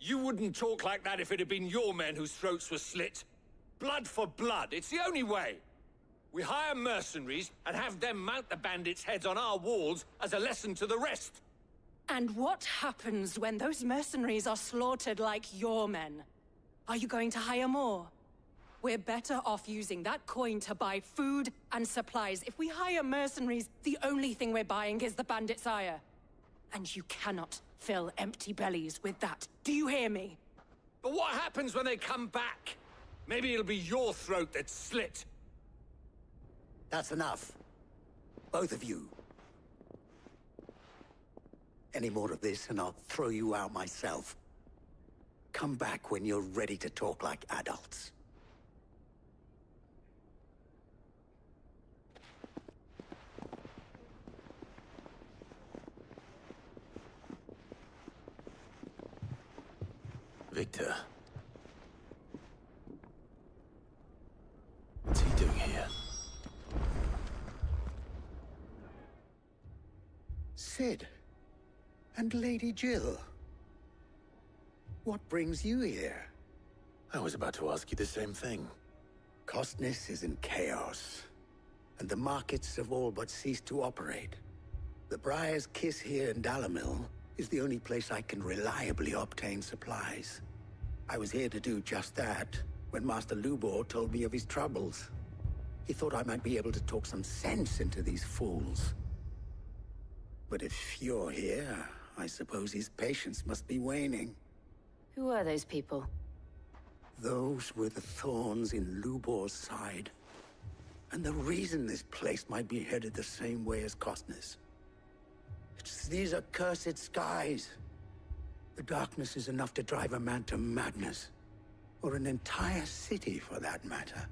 You wouldn't talk like that if it had been your men whose throats were slit. Blood for blood, it's the only way. We hire mercenaries and have them mount the bandits' heads on our walls as a lesson to the rest. And what happens when those mercenaries are slaughtered like your men? Are you going to hire more? We're better off using that coin to buy food and supplies. If we hire mercenaries, the only thing we're buying is the bandits' ire. And you cannot fill empty bellies with that. Do you hear me? But what happens when they come back? Maybe it'll be your throat that's slit. That's enough. Both of you. Any more of this and I'll throw you out myself. Come back when you're ready to talk like adults. Victor. What's he doing here? Sid. And Lady Jill. What brings you here? I was about to ask you the same thing. Costness is in chaos, and the markets have all but ceased to operate. The Briar's Kiss here in Dalamil is the only place I can reliably obtain supplies. I was here to do just that when Master Lubor told me of his troubles. He thought I might be able to talk some sense into these fools. But if you're here, I suppose his patience must be waning. Who are those people? Those were the thorns in Lubor's side. And the reason this place might be headed the same way as Costness. It's these accursed skies. The darkness is enough to drive a man to madness. Or an entire city, for that matter.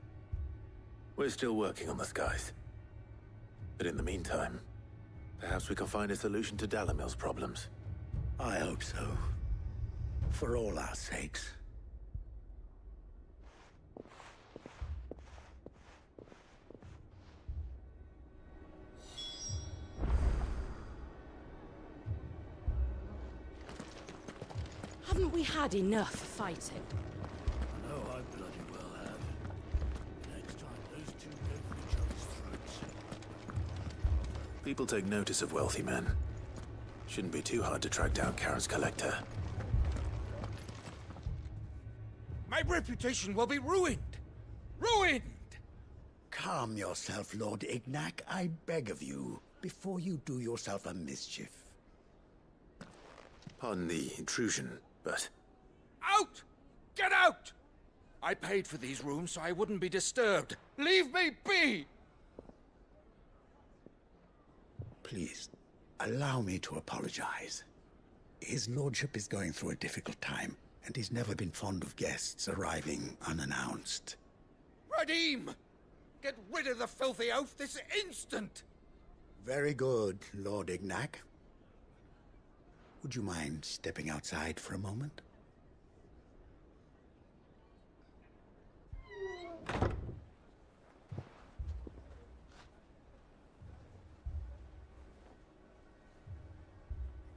We're still working on the skies. But in the meantime, perhaps we can find a solution to Dalamil's problems. I hope so. For all our sakes. Haven't we had enough fighting? I know I bloody well have. Next time, those two go for each other's throats. People take notice of wealthy men. Shouldn't be too hard to track down Karen's collector. My reputation will be ruined! Ruined! Calm yourself, Lord Ignac, I beg of you, before you do yourself a mischief. Pardon the intrusion, but... Out! Get out! I paid for these rooms so I wouldn't be disturbed. Leave me be! Please, allow me to apologize. His lordship is going through a difficult time, and he's never been fond of guests arriving unannounced. Radim! Get rid of the filthy oaf this instant! Very good, Lord Ignac. Would you mind stepping outside for a moment?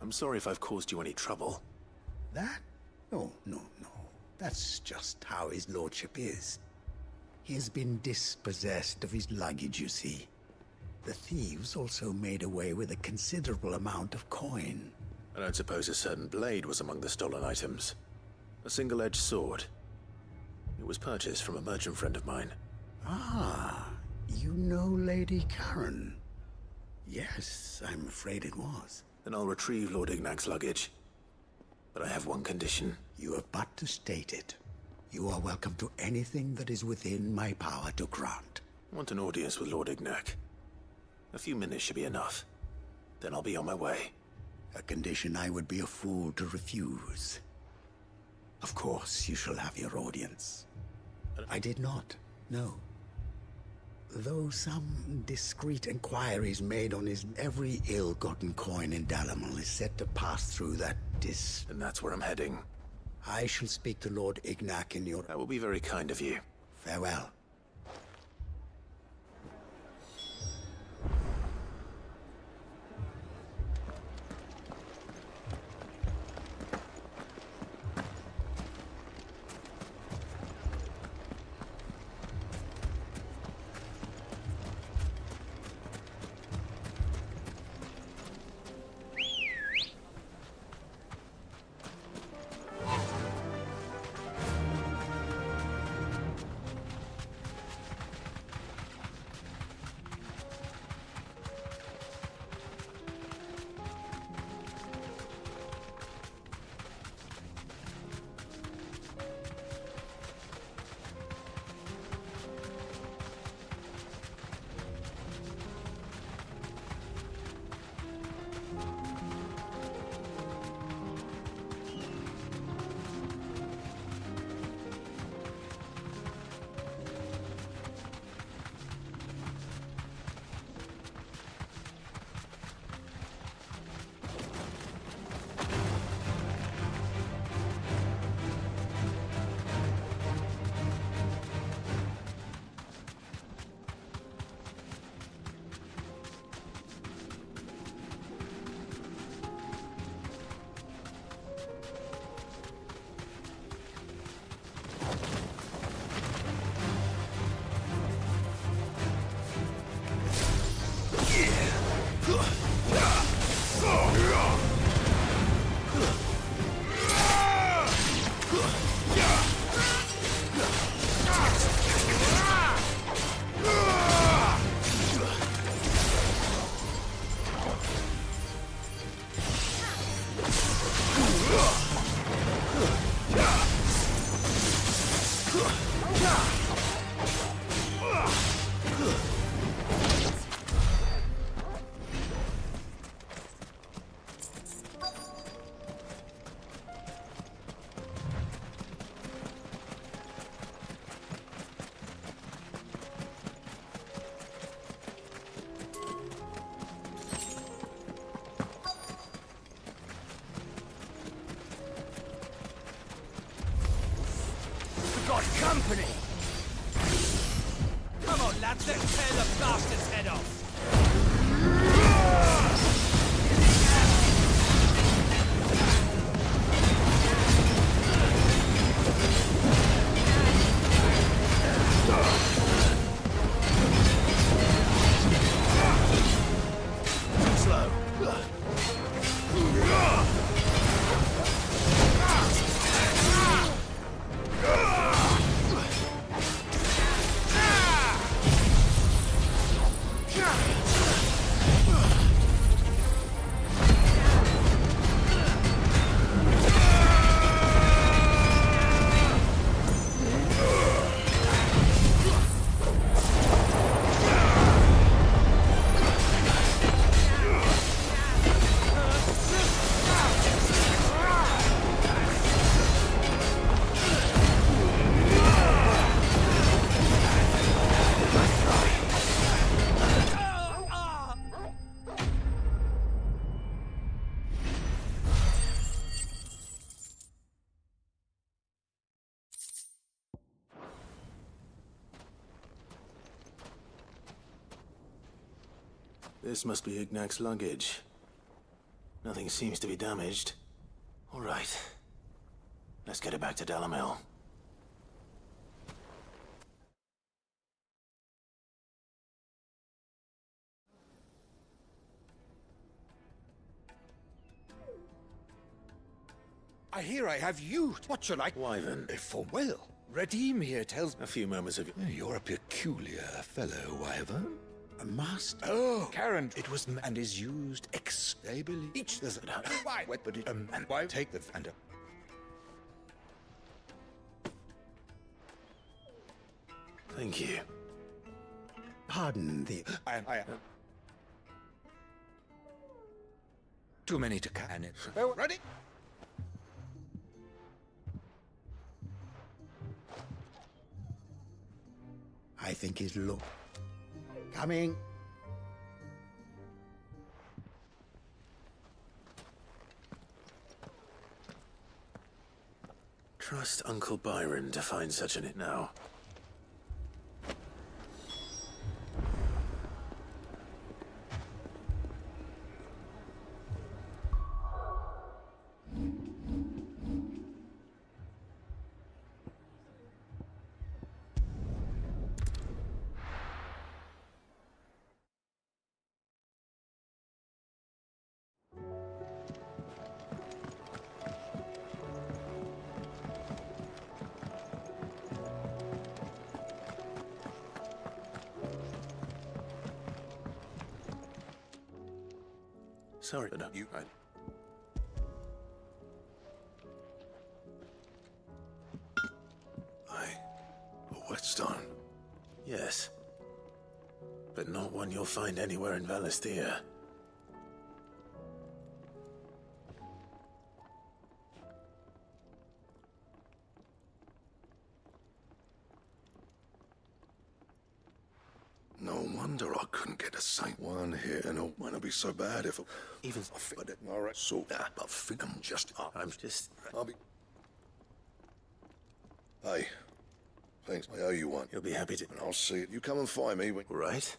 I'm sorry if I've caused you any trouble. That? Oh, no. That's just how his lordship is. He has been dispossessed of his luggage, you see. The thieves also made away with a considerable amount of coin. I don't suppose a certain blade was among the stolen items. A single-edged sword. It was purchased from a merchant friend of mine. Ah, you know Lady Karen. Yes, I'm afraid it was. Then I'll retrieve Lord Ignac's luggage. But I have one condition. You have but to state it. You are welcome to anything that is within my power to grant. I want an audience with Lord Ignac. A few minutes should be enough. Then I'll be on my way. A condition I would be a fool to refuse. Of course, you shall have your audience. I did not, no. Though some discreet inquiries made on his every ill-gotten coin in Dalamil is set to pass through that And that's where I'm heading. I shall speak to Lord Ignac in your... That will be very kind of you. Farewell. company! Come on, lads, let's tear the bastard's head off! Slow. This must be Ignac's luggage. Nothing seems to be damaged. All right. Let's get it back to Dalamil. I hear I have you. What shall I... Wyvern. For well. Redeem here tells me... A few moments of... You're a peculiar fellow, Wyvern. A master? Oh, Karen, it was and is used ex-stably. Each there's why? What? But it and why take the and Thank you. Pardon the... Too many to can it. Well, ready? I think he's low. Coming. Trust Uncle Byron to find such an it now. Sorry, but no, you... A whetstone. Yes. But not one you'll find anywhere in Valisthea. No wonder I couldn't get a Saint one here, and it wouldn't be so bad if it... Even... I think it, all right, so that, I think I'm just... I'm just... I'll be... Hey, thanks, I owe you one. You'll be happy to... And I'll see it. You come and find me when... Right?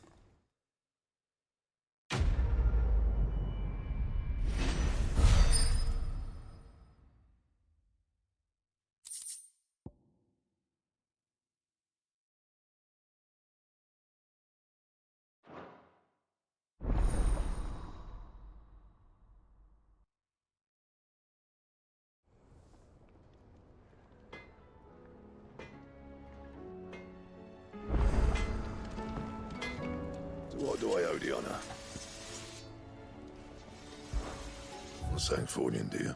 What do I owe the honor? The St. Fornian, dear.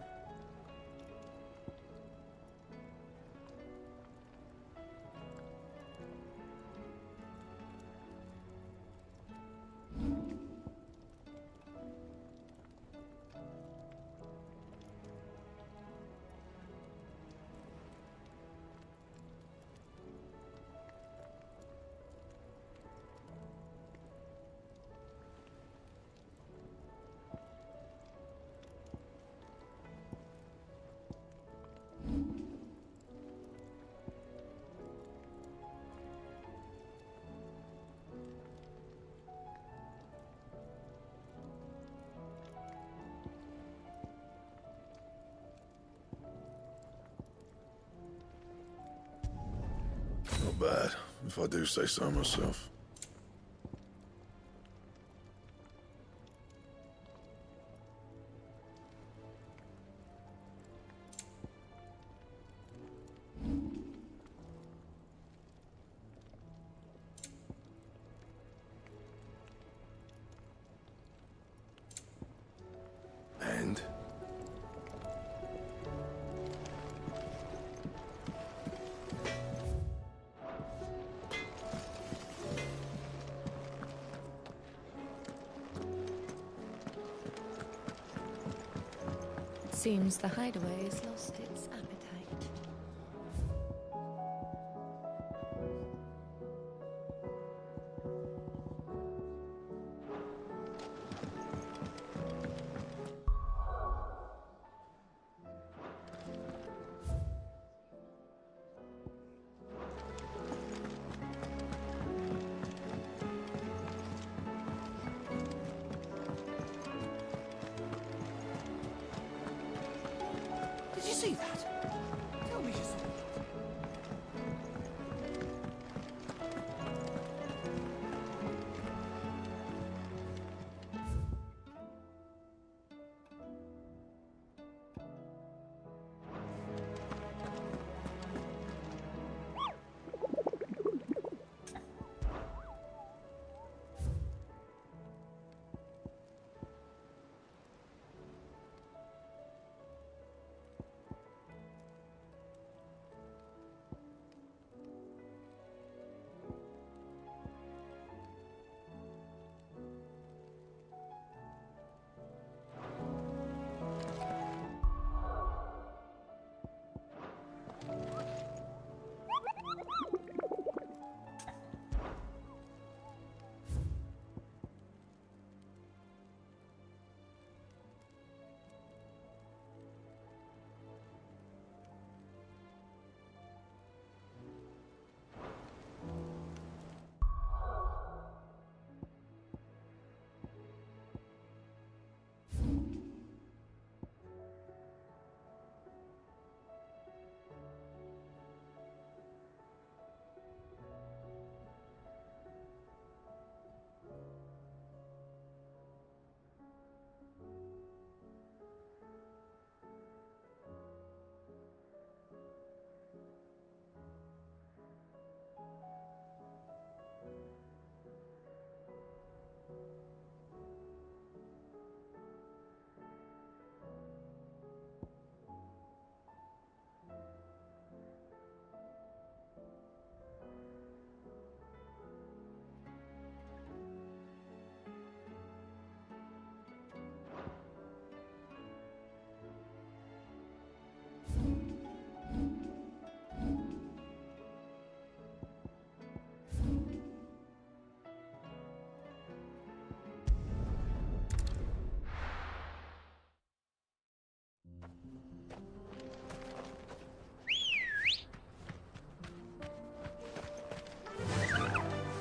Not bad, if I do say so myself. And? Seems the hideaway has lost its appetite. Did you see that? Tell me you saw that.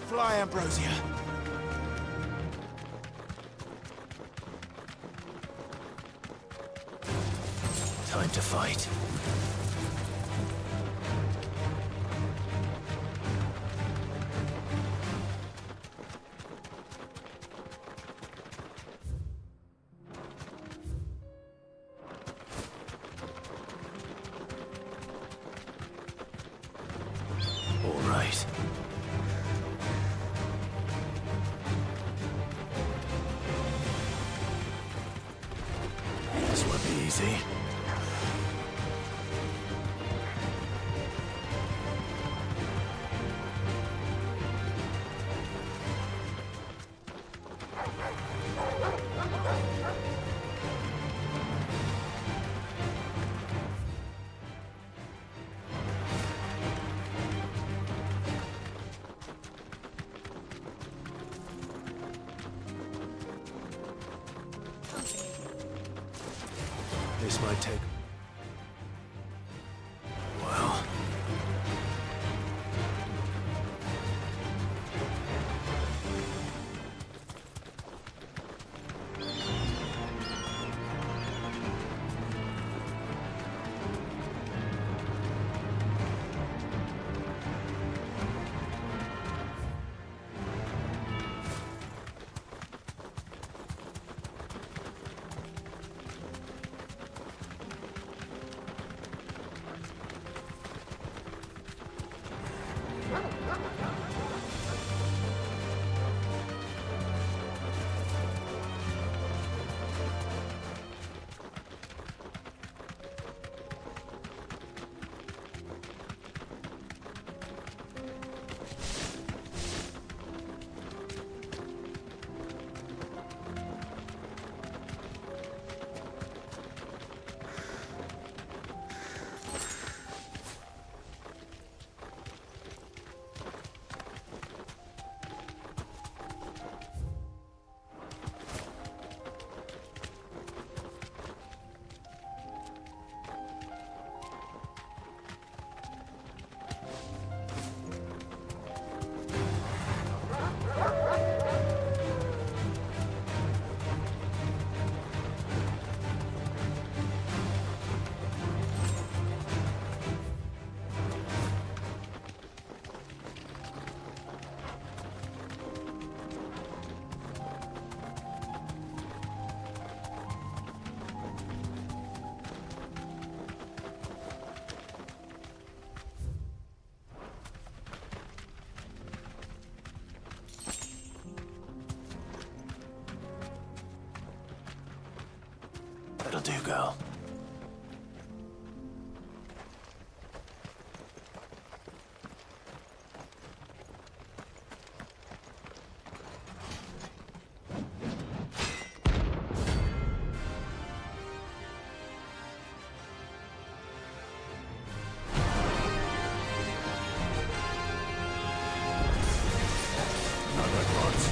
Fly, Ambrosia. Time to fight. All right. This won't be easy. This might take... Well...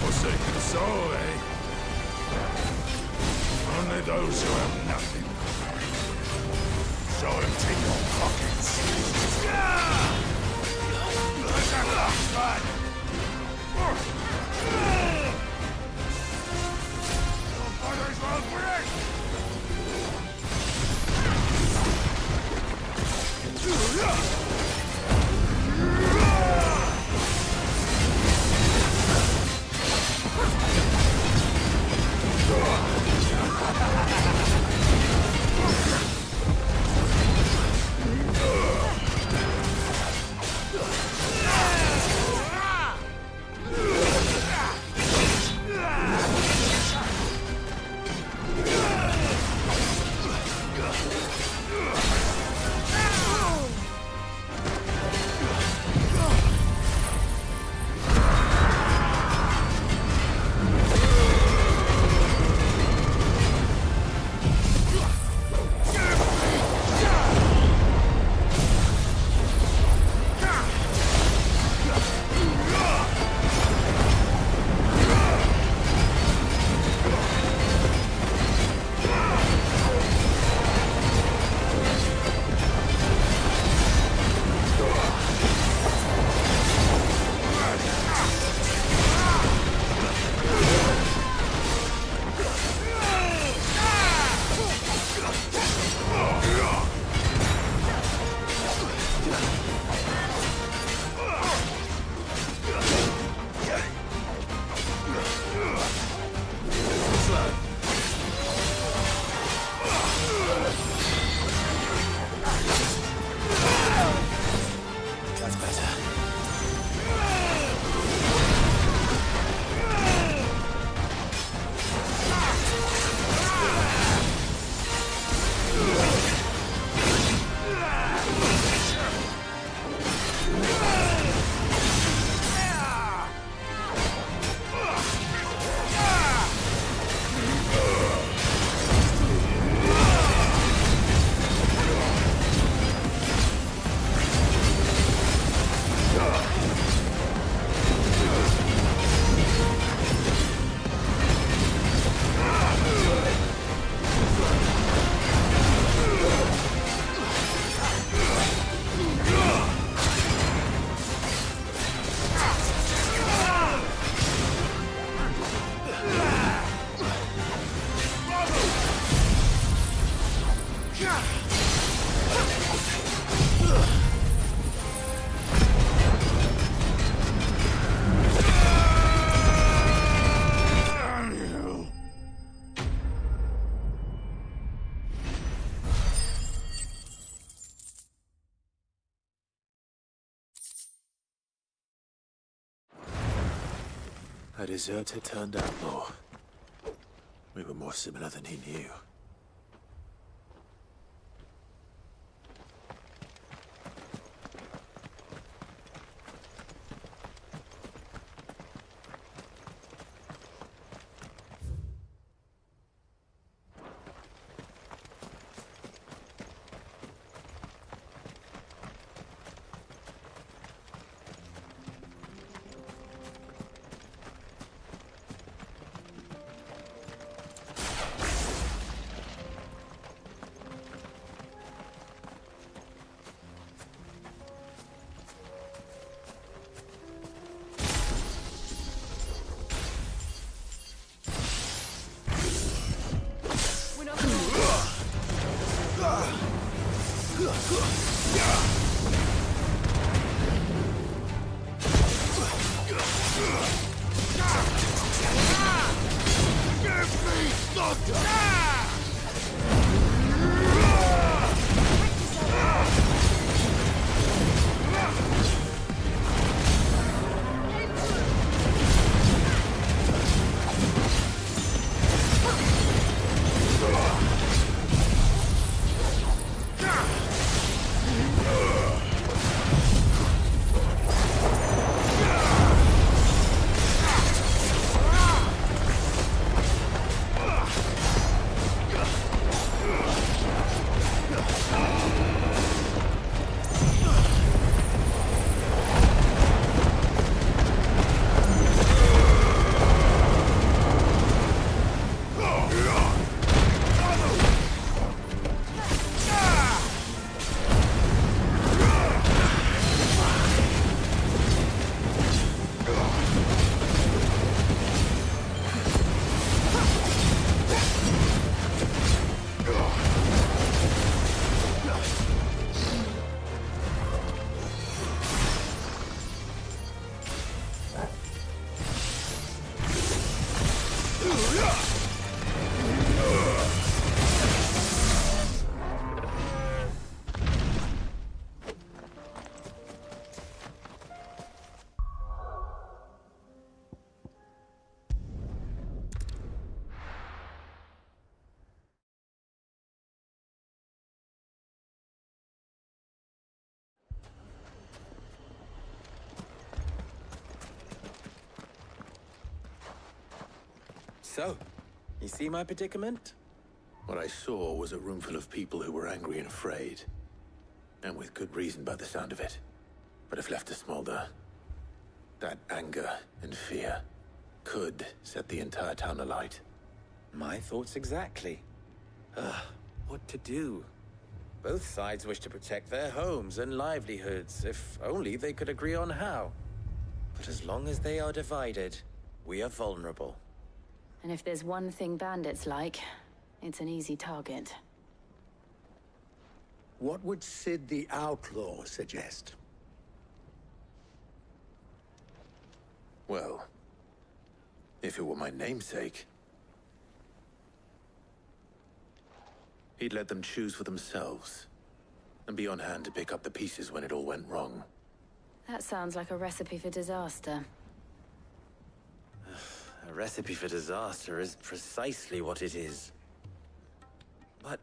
Forsaken soul, eh? Only those who have nothing. So empty your pockets. Let's have that fun! Your brothers will break! A deserter turned outlaw. We were more similar than he knew. So, you see my predicament? What I saw was a room full of people who were angry and afraid. And with good reason by the sound of it. But if left to smolder, that anger and fear could set the entire town alight. My thoughts exactly. What to do? Both sides wish to protect their homes and livelihoods, if only they could agree on how. But as long as they are divided, we are vulnerable. And if there's one thing bandits like, it's an easy target. What would Sid the Outlaw suggest? Well, if it were my namesake, he'd let them choose for themselves, and be on hand to pick up the pieces when it all went wrong. That sounds like a recipe for disaster. A recipe for disaster is precisely what it is. But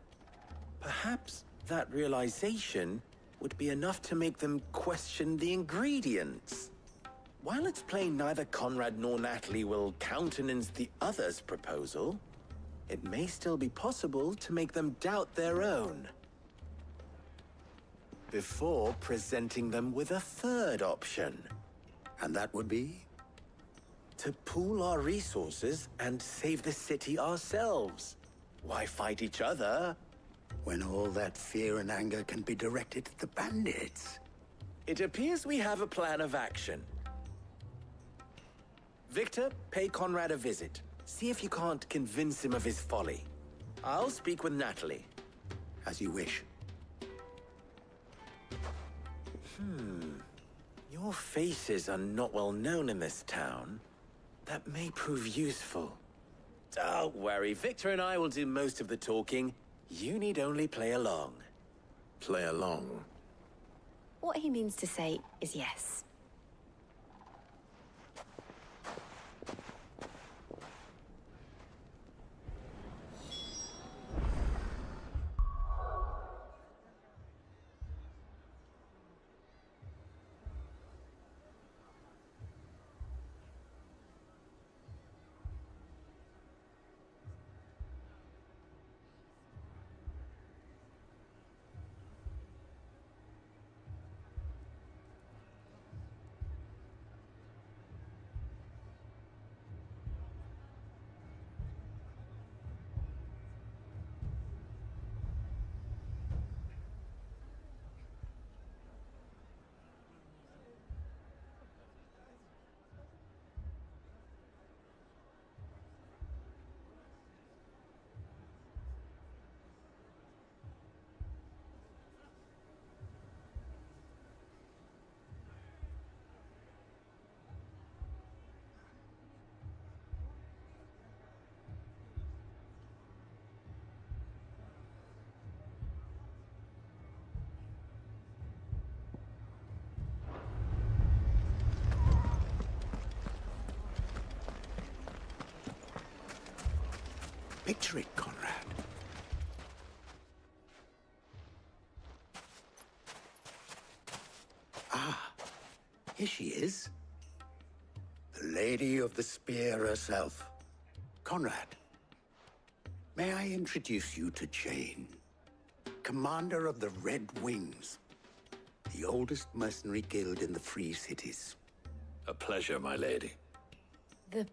perhaps that realization would be enough to make them question the ingredients. While it's plain neither Conrad nor Natalie will countenance the other's proposal, it may still be possible to make them doubt their own. Before presenting them with a third option. And that would be? To pool our resources and save the city ourselves. Why fight each other? When all that fear and anger can be directed at the bandits. It appears we have a plan of action. Victor, pay Conrad a visit. See if you can't convince him of his folly. I'll speak with Natalie. As you wish. Your faces are not well known in this town. That may prove useful. Don't worry, Victor and I will do most of the talking. You need only play along. Play along? What he means to say is yes. Picture it, Conrad. Ah, here she is. The Lady of the Spear herself. Conrad, may I introduce you to Jane, commander of the Red Wings, the oldest mercenary guild in the Free Cities. A pleasure, my lady. The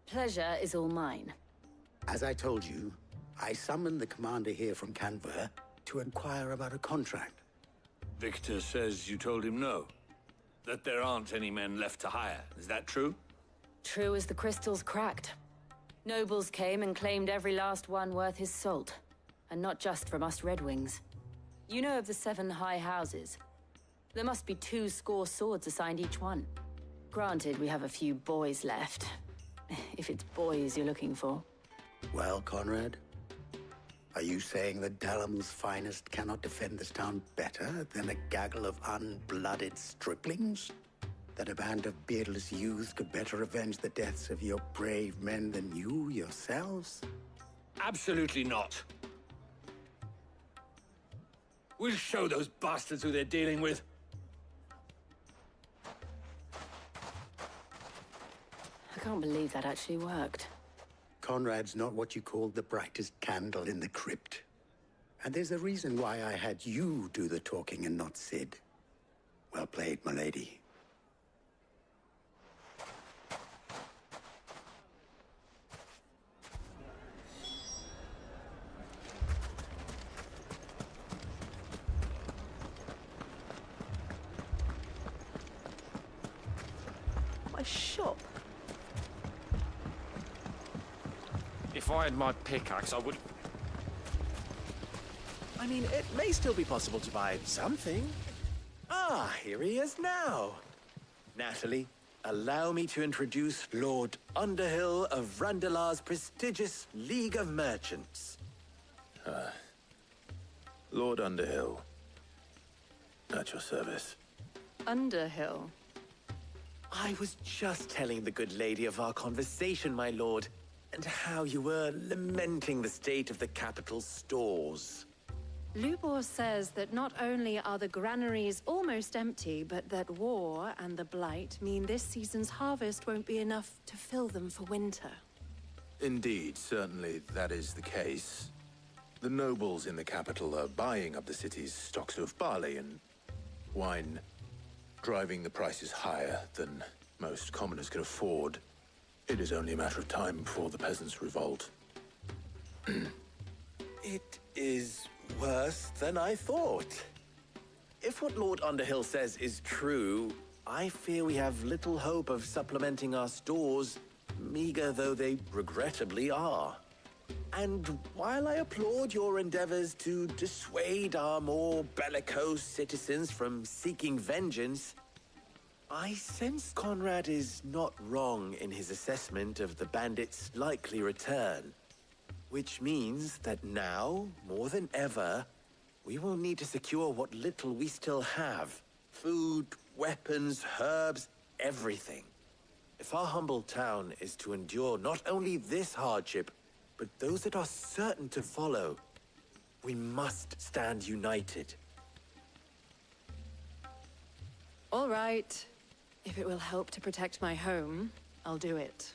pleasure is all mine. As I told you, I summoned the commander here from Canver to inquire about a contract. Victor says you told him no. That there aren't any men left to hire. Is that true? True as the crystals cracked. Nobles came and claimed every last one worth his salt. And not just from us Red Wings. You know of the 7 high houses. There must be 2 swords assigned each one. Granted, we have a few boys left. If it's boys you're looking for. Well, Conrad, are you saying that Dalamil's finest cannot defend this town better than a gaggle of unblooded striplings? That a band of beardless youths could better avenge the deaths of your brave men than you yourselves? Absolutely not. We'll show those bastards who they're dealing with. I can't believe that actually worked. Conrad's not what you called the brightest candle in the crypt. And there's a reason why I had you do the talking and not Sid. Well played, milady. My shop. If I had my pickaxe, I would... I mean, it may still be possible to buy something. Ah, here he is now. Natalie, allow me to introduce Lord Underhill of Randalar's prestigious League of Merchants. Lord Underhill. At your service. Underhill. I was just telling the good lady of our conversation, my lord, and how you were lamenting the state of the capital's stores. Lubor says that not only are the granaries almost empty, but that war and the Blight mean this season's harvest won't be enough to fill them for winter. Indeed, certainly that is the case. The nobles in the capital are buying up the city's stocks of barley and wine, driving the prices higher than most commoners can afford. It is only a matter of time before the peasants revolt. It is worse than I thought. If what Lord Underhill says is true, I fear we have little hope of supplementing our stores, meager though they regrettably are. And while I applaud your endeavors to dissuade our more bellicose citizens from seeking vengeance, I sense Conrad is not wrong in his assessment of the bandits' likely return. Which means that now, more than ever, we will need to secure what little we still have. Food, weapons, herbs, everything. If our humble town is to endure not only this hardship, but those that are certain to follow, we must stand united. All right. If it will help to protect my home, I'll do it.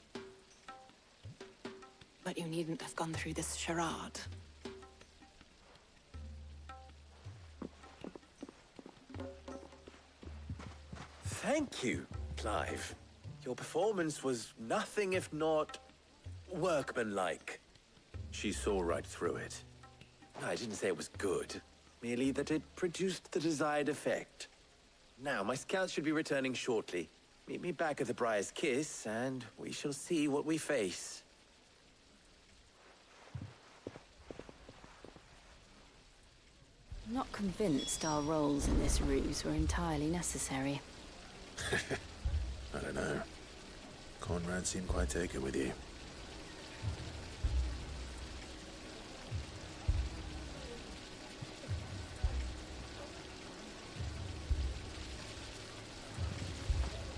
But you needn't have gone through this charade. Thank you, Clive. Your performance was nothing if not workmanlike. She saw right through it. I didn't say it was good, merely that it produced the desired effect. Now, my scouts should be returning shortly. Meet me back at the Briar's Kiss, and we shall see what we face. I'm not convinced our roles in this ruse were entirely necessary. I don't know. Conrad seemed quite taken with you.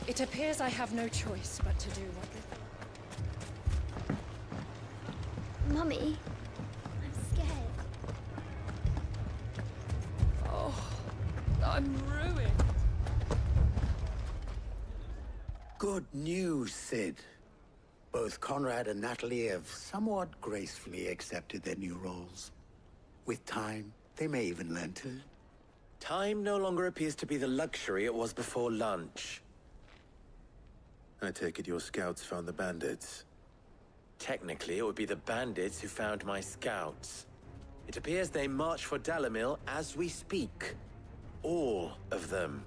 It appears I have no choice but to do what the... Mummy, I'm scared. Oh, I'm ruined. Good news, Sid. Both Conrad and Natalie have somewhat gracefully accepted their new roles. With time, they may even learn to... Time no longer appears to be the luxury it was before lunch. I take it your scouts found the bandits. Technically, it would be the bandits who found my scouts. It appears they march for Dalamil as we speak. All of them.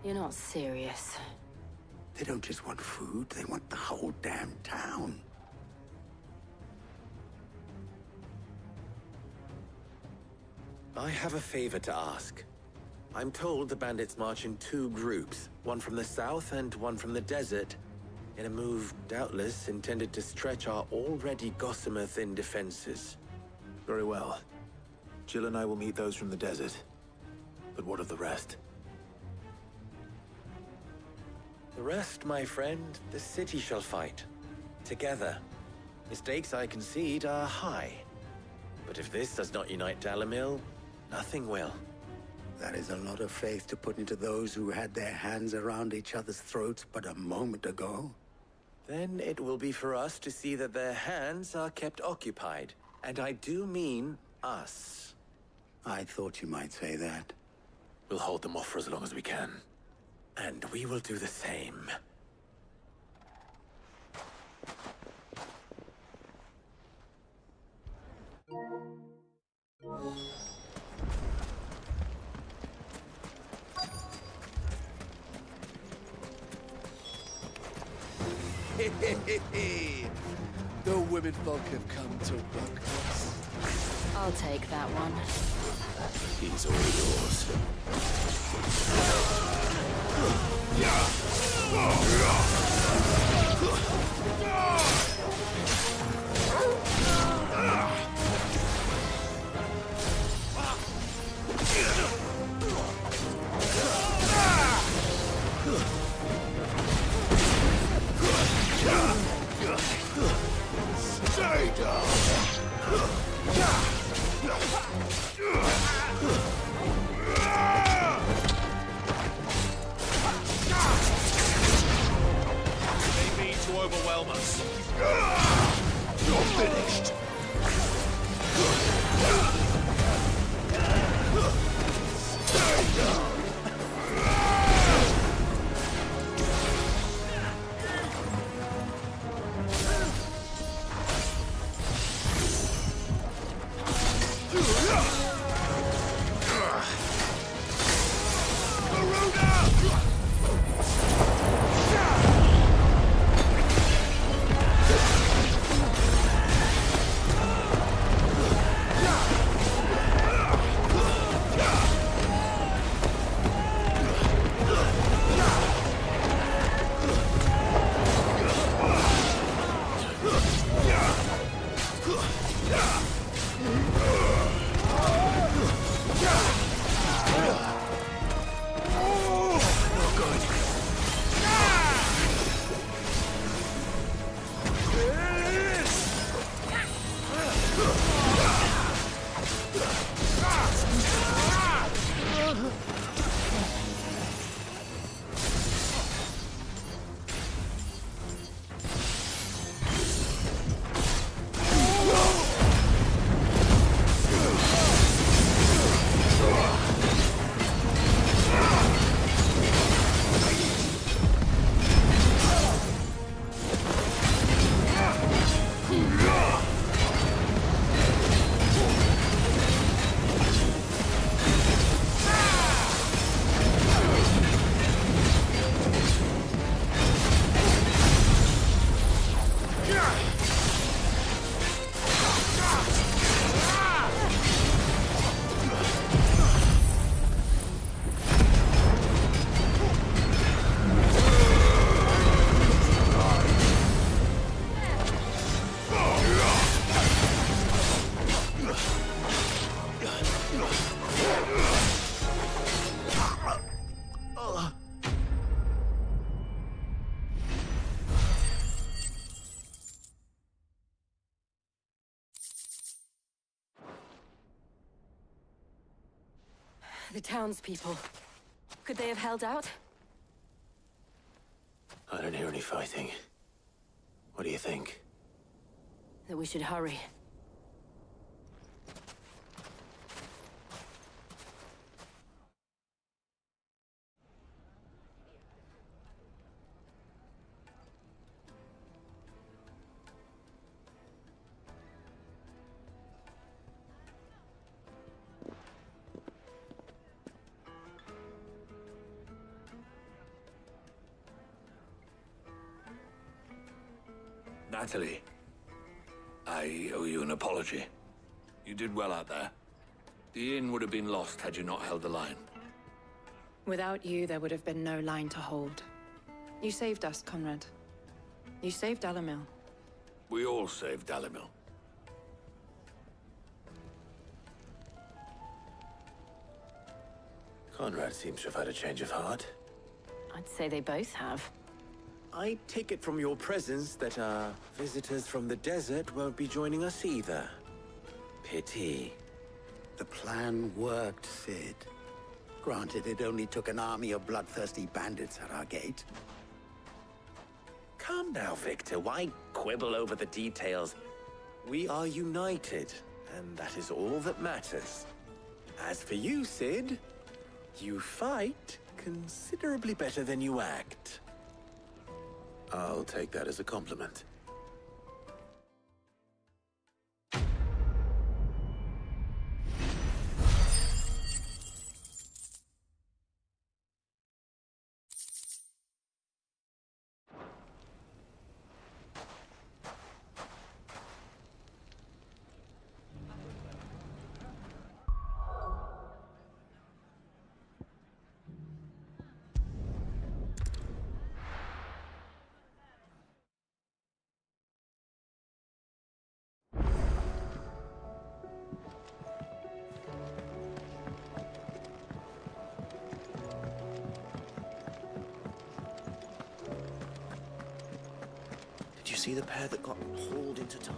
You're not serious. They don't just want food, they want the whole damn town. I have a favor to ask. I'm told the bandits march in two groups, one from the south and one from the desert, in a move doubtless intended to stretch our already gossamer-thin defenses. Very well. Jill and I will meet those from the desert. But what of the rest? The rest, my friend, the city shall fight. Together. Mistakes, I concede, are high. But if this does not unite Dalamil, nothing will. That is a lot of faith to put into those who had their hands around each other's throats but a moment ago. Then it will be for us to see that their hands are kept occupied. And I do mean us. I thought you might say that. We'll hold them off for as long as we can. And we will do the same. The women folk have come to work us. I'll take that one. He's all yours. Stay down! They mean to overwhelm us. You're finished! Stay down! The townspeople. Could they have held out? I don't hear any fighting. What do you think? That we should hurry. Natalie, I owe you an apology. You did well out there. The inn would have been lost had you not held the line. Without you, there would have been no line to hold. You saved us, Conrad. You saved Dalamil. We all saved Dalamil. Conrad seems to have had a change of heart. I'd say they both have. I take it from your presence that our visitors from the desert won't be joining us either. Pity. The plan worked, Sid. Granted, it only took an army of bloodthirsty bandits at our gate. Come now, Victor. Why quibble over the details? We are united, and that is all that matters. As for you, Sid, you fight considerably better than you act. I'll take that as a compliment. Did you see the pair that got hauled into tires?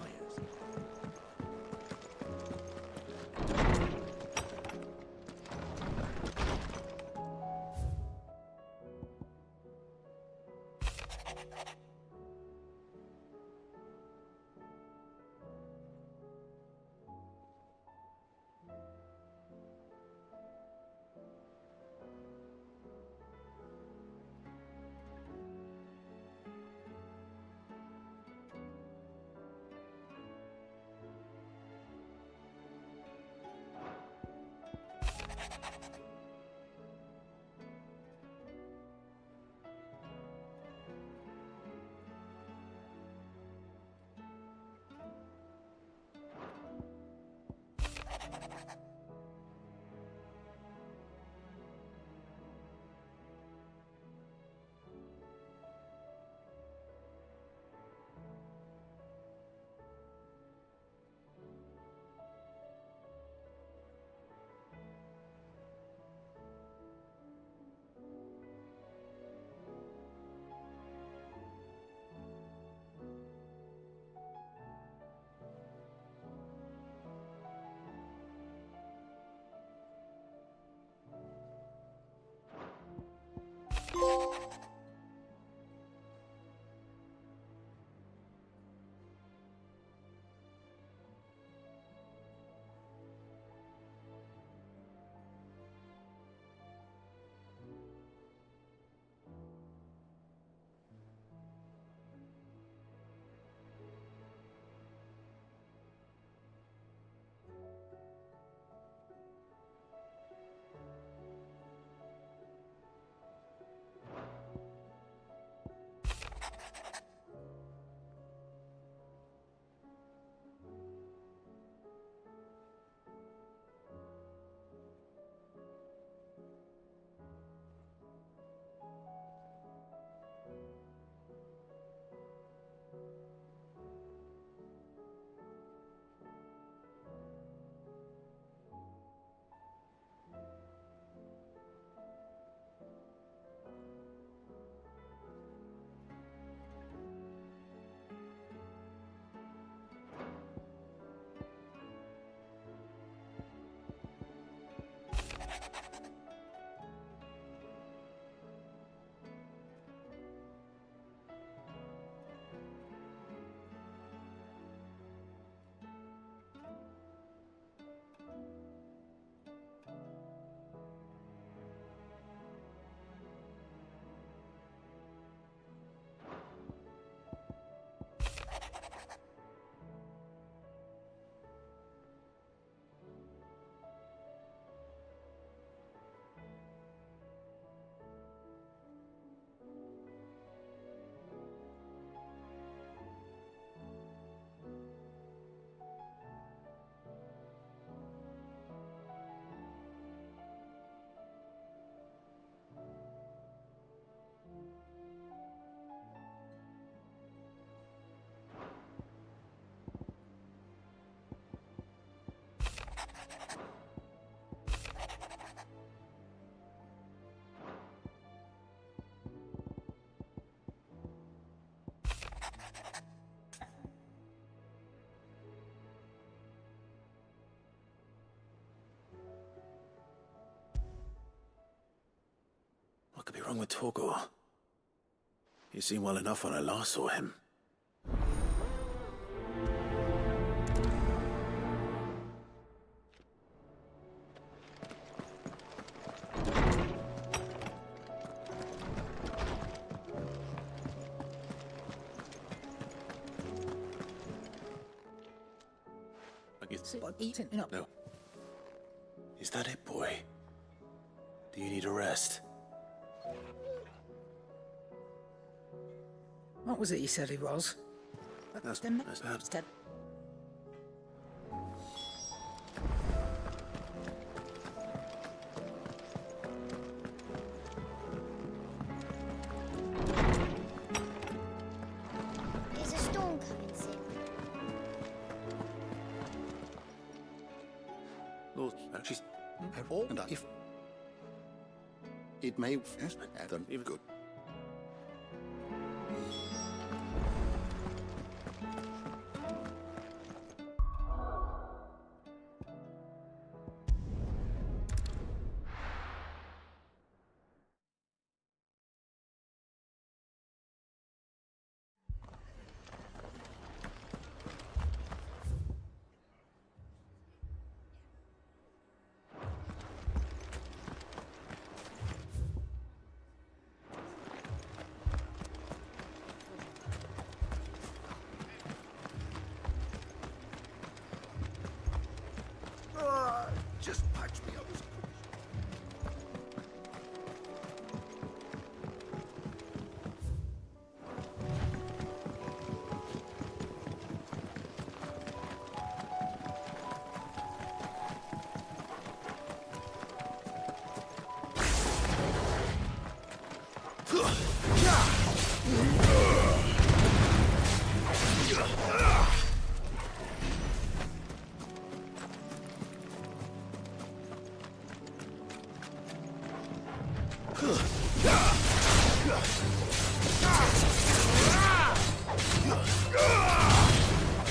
What could be wrong with Torgor? He seemed well enough when I last saw him. No. Is that it, boy? Do you need a rest? What was it he said he was? That's bad. Is a storm coming soon? Lord, she's... And if... It may... Yes, then good. Just patch me up.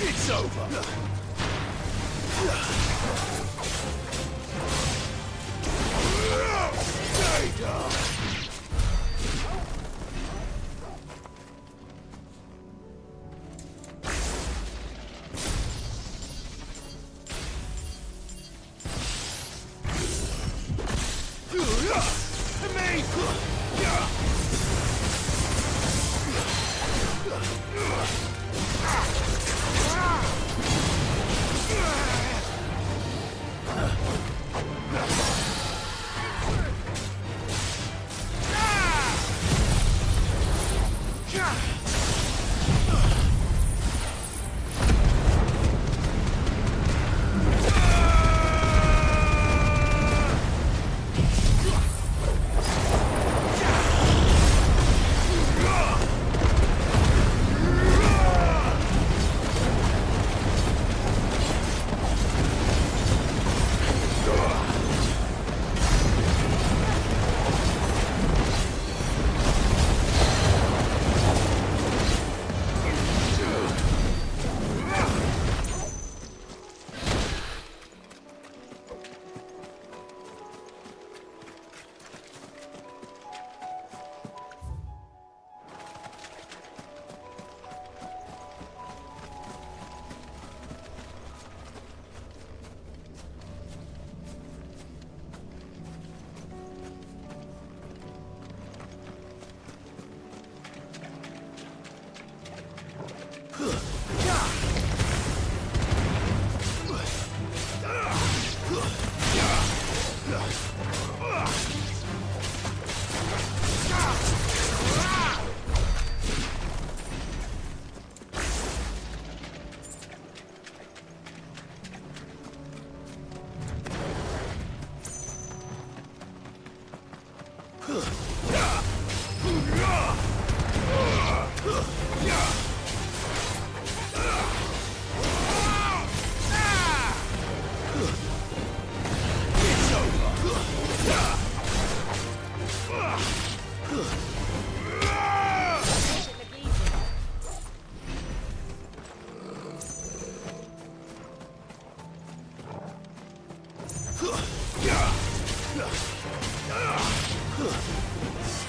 It's over. Stay down.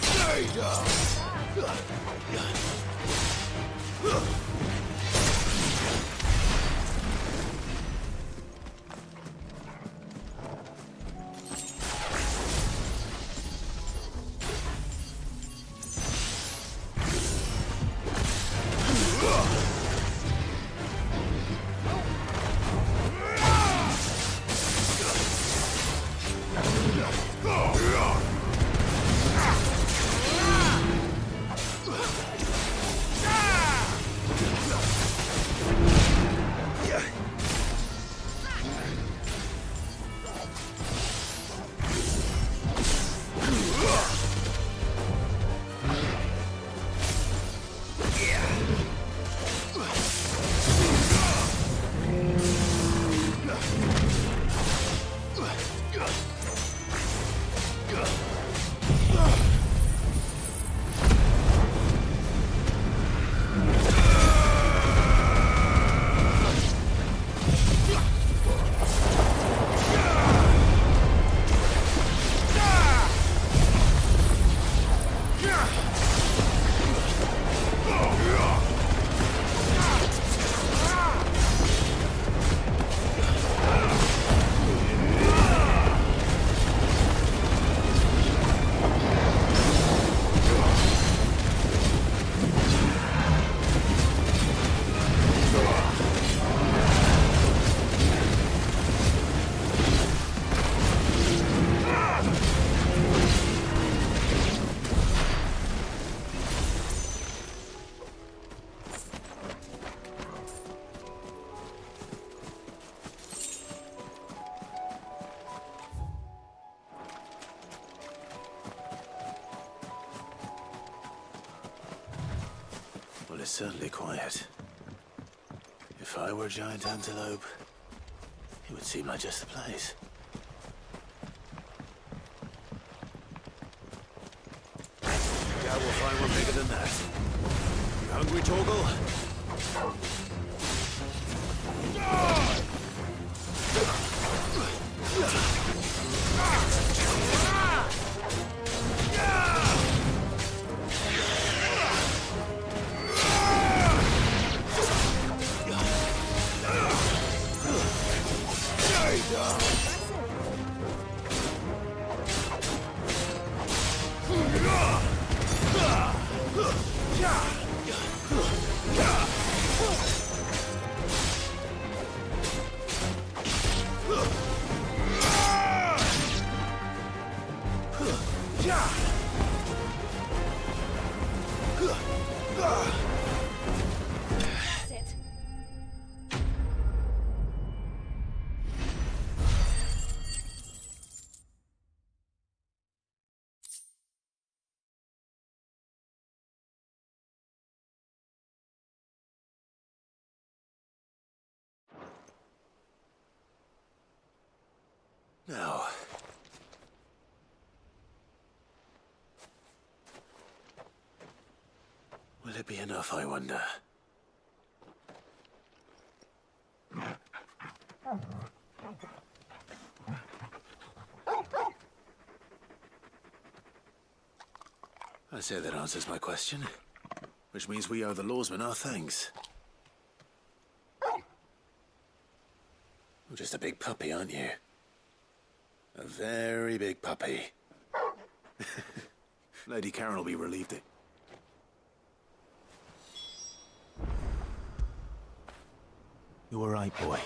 Stay down! It's certainly quiet. If I were a giant antelope, it would seem like just the place. Yeah, we'll find one bigger than that. You hungry, Torgal? Now, will it be enough, I wonder? I say that answers my question, which means we owe the lawsmen our thanks. You're just a big puppy, aren't you? A very big puppy. Lady Karen will be relieved. You all right, boy?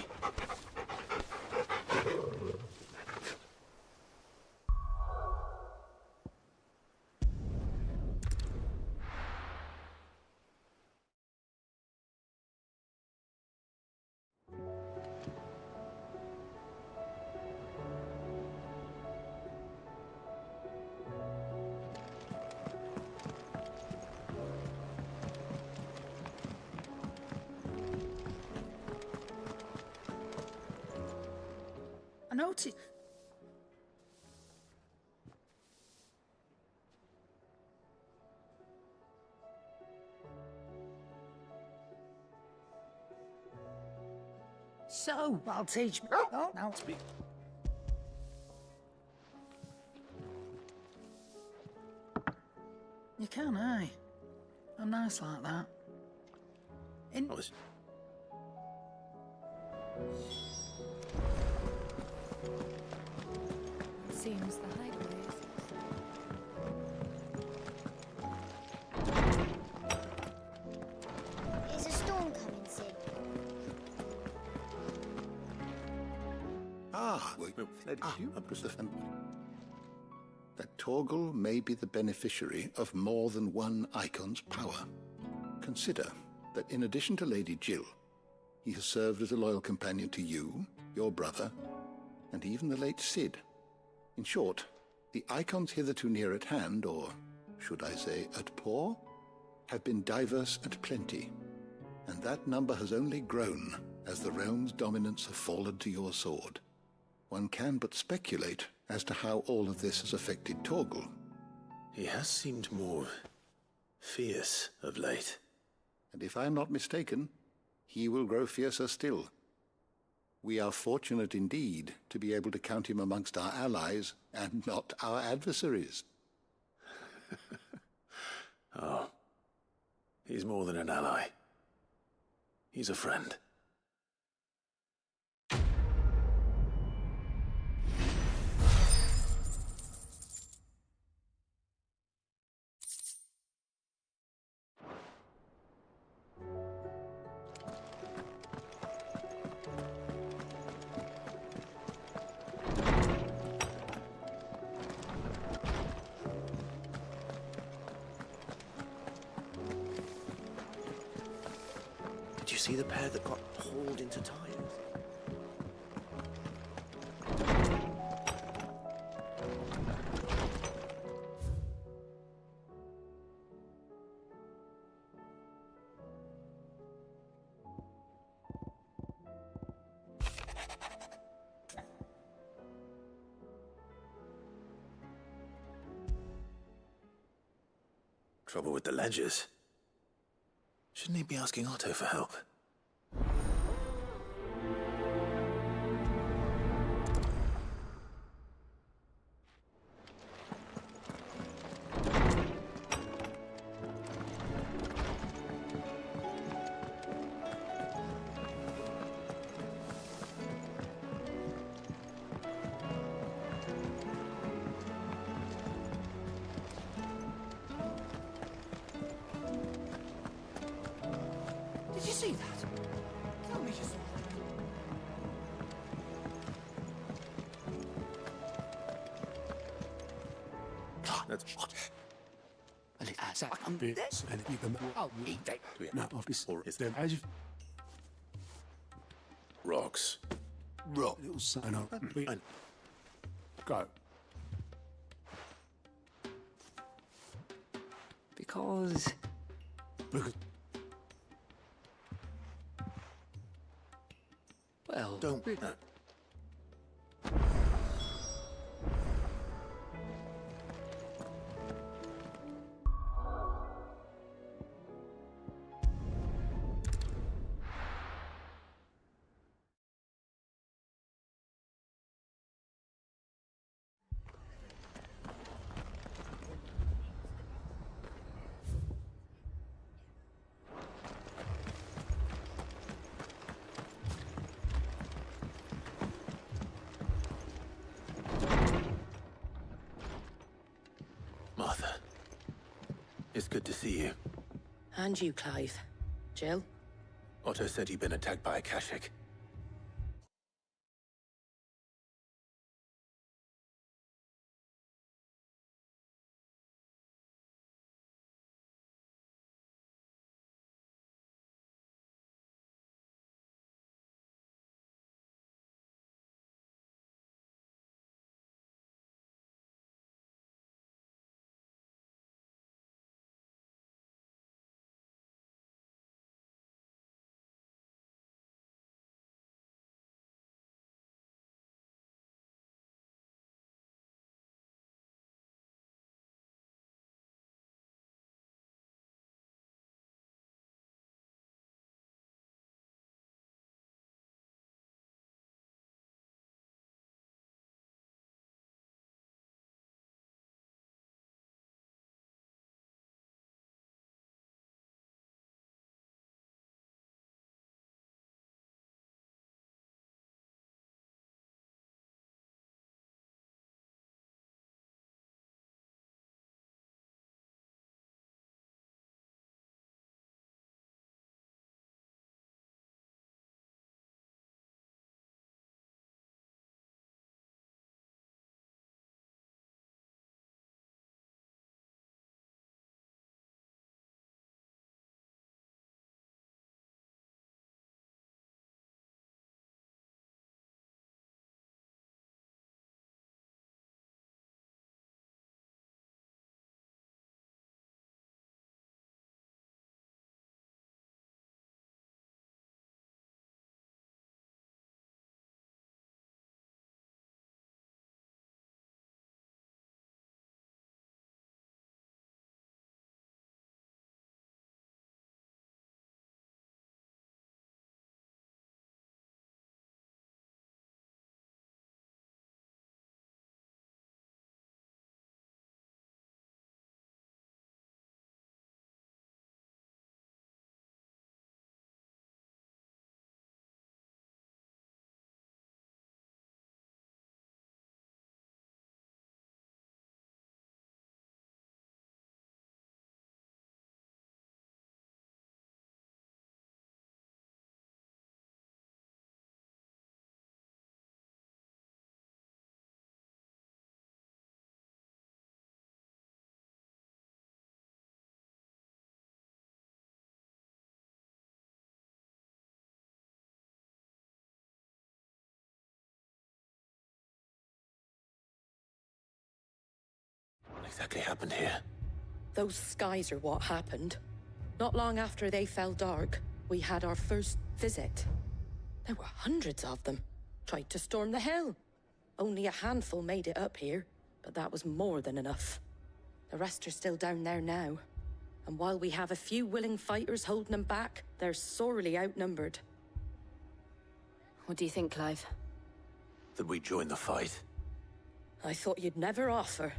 I noticed. So, I'll teach. Oh, now speak. You can, aye. I'm nice like that. Seems the hideaway is... Is a storm coming, Sid? That Torgal may be the beneficiary of more than one icon's power. Consider that in addition to Lady Jill, he has served as a loyal companion to you, your brother, and even the late Sid. In short, the icons hitherto near at hand, or should I say at paw, have been diverse and plenty, and that number has only grown as the realm's dominance have fallen to your sword. One can but speculate as to how all of this has affected Torgal. He has seemed more fierce of late. And if I am not mistaken, he will grow fiercer still. We are fortunate indeed to be able to count him amongst our allies and not our adversaries. Oh, he's more than an ally. He's a friend. Did you see the pair that got hauled into tires? Trouble with the ledgers. Shouldn't he be asking Otto for help? Did you see that? Tell me you saw That's Bits and you can eat that. No, or is there as rocks. rock little son of go. Because... Because Well... Don't. Martha, it's good to see you. And you, Clive. Jill? Otto said you'd been attacked by a Kashik. exactly happened here? Those skies are what happened. Not long after they fell dark, we had our first visit. There were hundreds of them. Tried to storm the hill. Only a handful made it up here, but that was more than enough. The rest are still down there now. And while we have a few willing fighters holding them back, they're sorely outnumbered. What do you think, Clive? That we join the fight? I thought you'd never offer.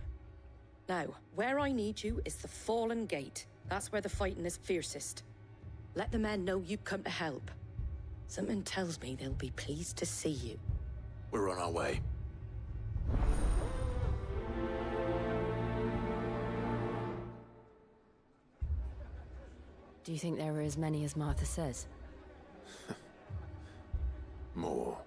Now, where I need you is the Fallen Gate. That's where the fighting is fiercest. Let the men know you come to help. Something tells me they'll be pleased to see you. We're on our way. Do you think there are as many as Martha says? More.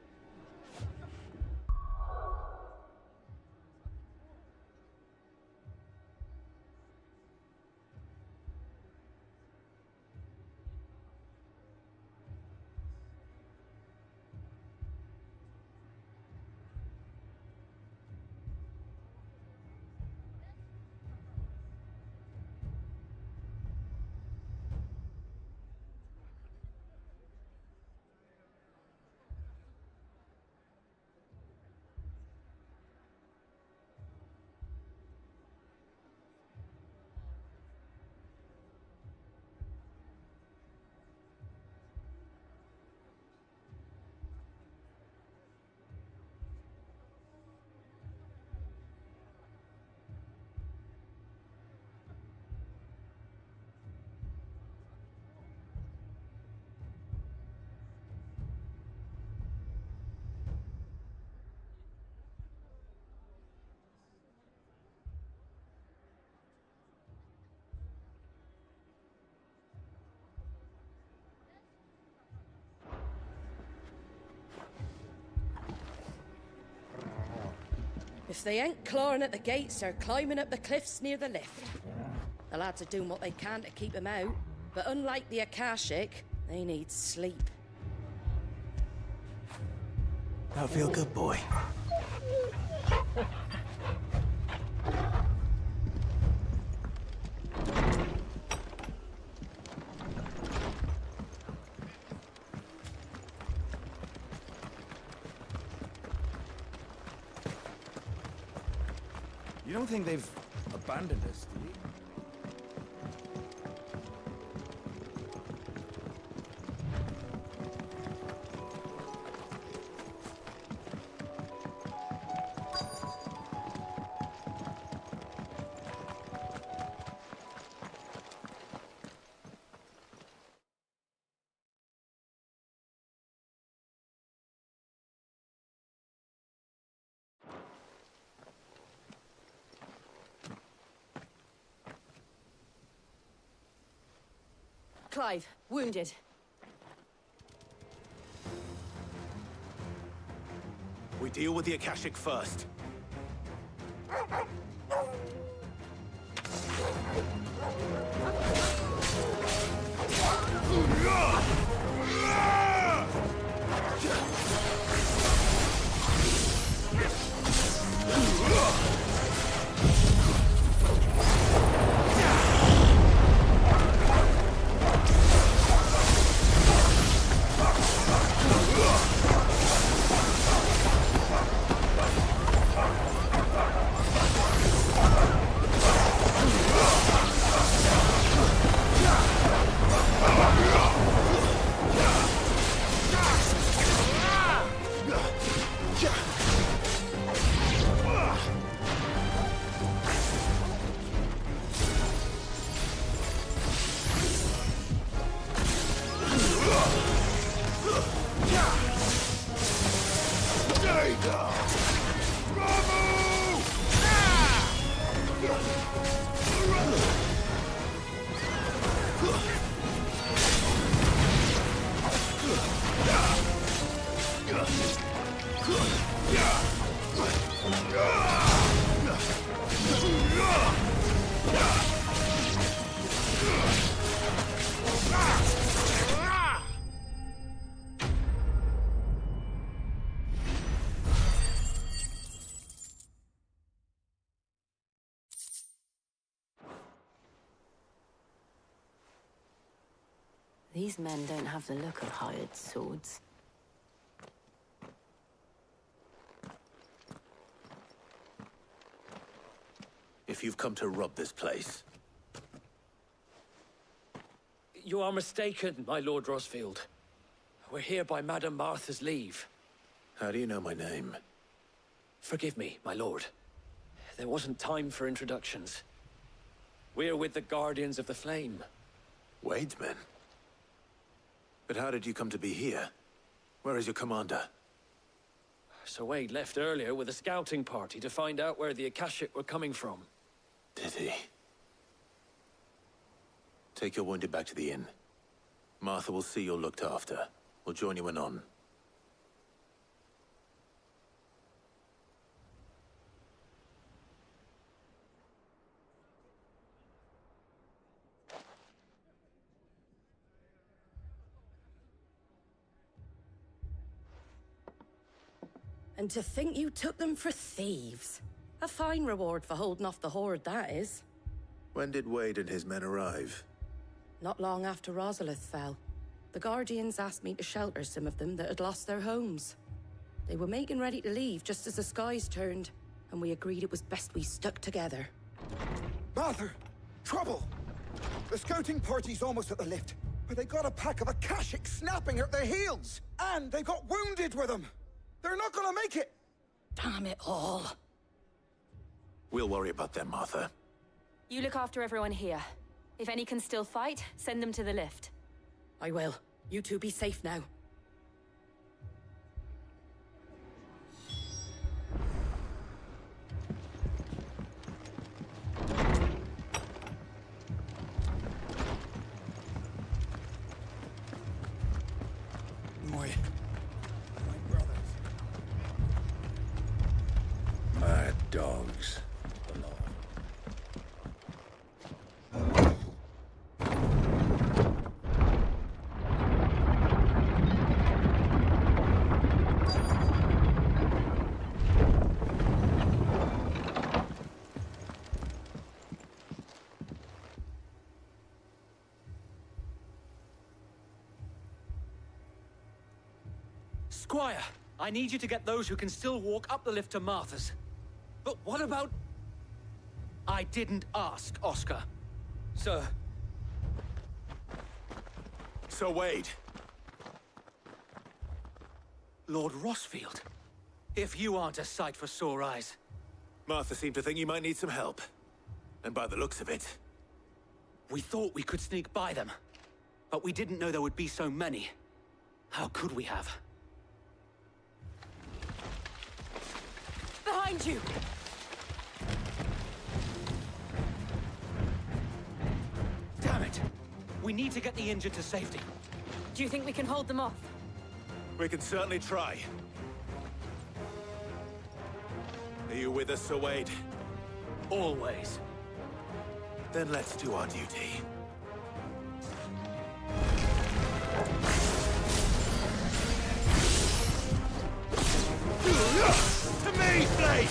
If they ain't clawing at the gates, they're climbing up the cliffs near the lift. The lads are doing what they can to keep them out, but unlike the Akashic, they need sleep. That'll feel good, boy. You don't think they've abandoned us, do you? Clive, wounded. We deal with the Akashic first. These men don't have the look of hired swords. If you've come to rob this place... You are mistaken, my Lord Rosfield. We're here by Madame Martha's leave. How do you know my name? Forgive me, my lord. There wasn't time for introductions. We're with the Guardians of the Flame. Wade's men? But how did you come to be here? Where is your commander? Sir Wade left earlier with a scouting party to find out where the Akashic were coming from. Did he? Take your wounded back to the inn. Martha will see you're looked after. We'll join you anon. And to think you took them for thieves. A fine reward for holding off the horde, that is. When did Wade and his men arrive? Not long after Rosalith fell. The Guardians asked me to shelter some of them that had lost their homes. They were making ready to leave just as the skies turned, and we agreed it was best we stuck together. Martha! Trouble! The scouting party's almost at the lift, but they got a pack of Akashic snapping at their heels! And they got wounded with them! They're not gonna make it! Damn it all. We'll worry about them, Martha. You look after everyone here. If any can still fight, send them to the lift. I will. You two be safe now. My brothers. Mad dogs. Squire, I need you to get those who can still walk up the lift to Martha's. But what about... I didn't ask, Oscar. Sir. Sir Wade. Lord Rosfield. If you aren't a sight for sore eyes. Martha seemed to think you might need some help. And by the looks of it... We thought we could sneak by them. But we didn't know there would be so many. How could we have? Behind you! Damn it! We need to get the injured to safety. Do you think we can hold them off? We can certainly try. Are you with us, Sir Wade? Always. Then let's do our duty. To me, Blade!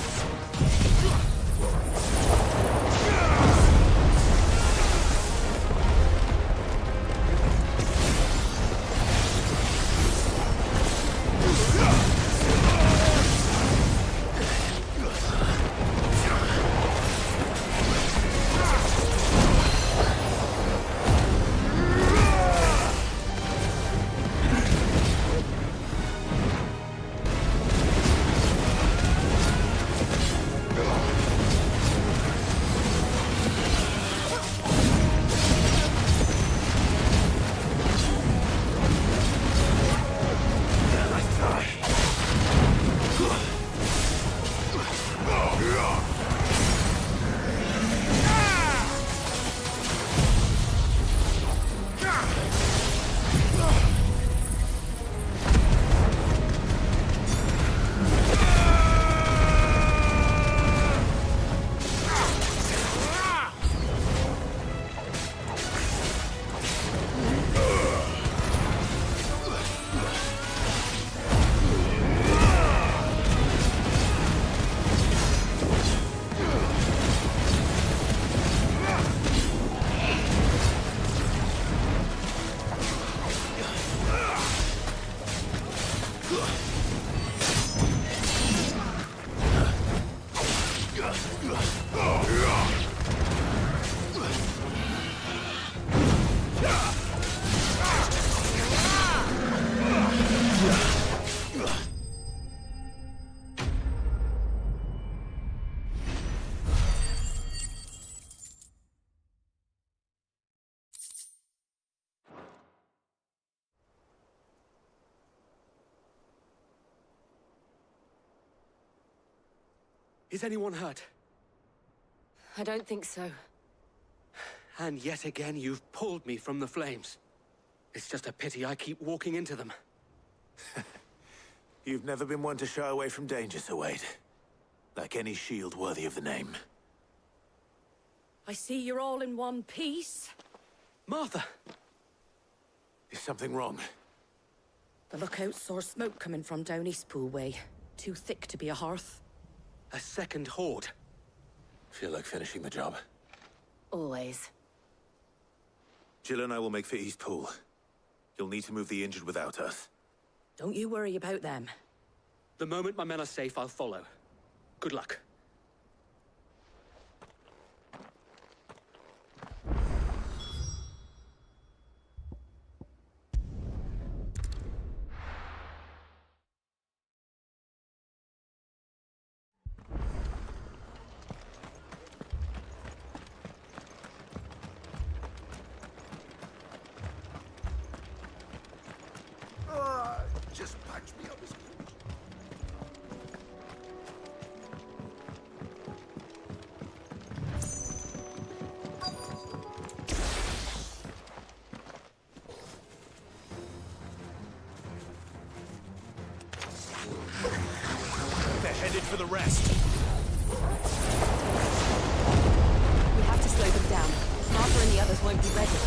Is anyone hurt? I don't think so. And yet again, you've pulled me from the flames. It's just a pity I keep walking into them. You've never been one to shy away from danger, Sir Wade. Like any shield worthy of the name. I see you're all in one piece. Martha! Is something wrong? The lookout saw smoke coming from down Eastpool way. Too thick to be a hearth. A second horde. Feel like finishing the job? Always. Jill and I will make for Eastpool. You'll need to move the injured without us. Don't you worry about them. The moment my men are safe, I'll follow. Good luck. Just patch me up as They're headed for the rest. We have to slow them down. Martha and the others won't be ready.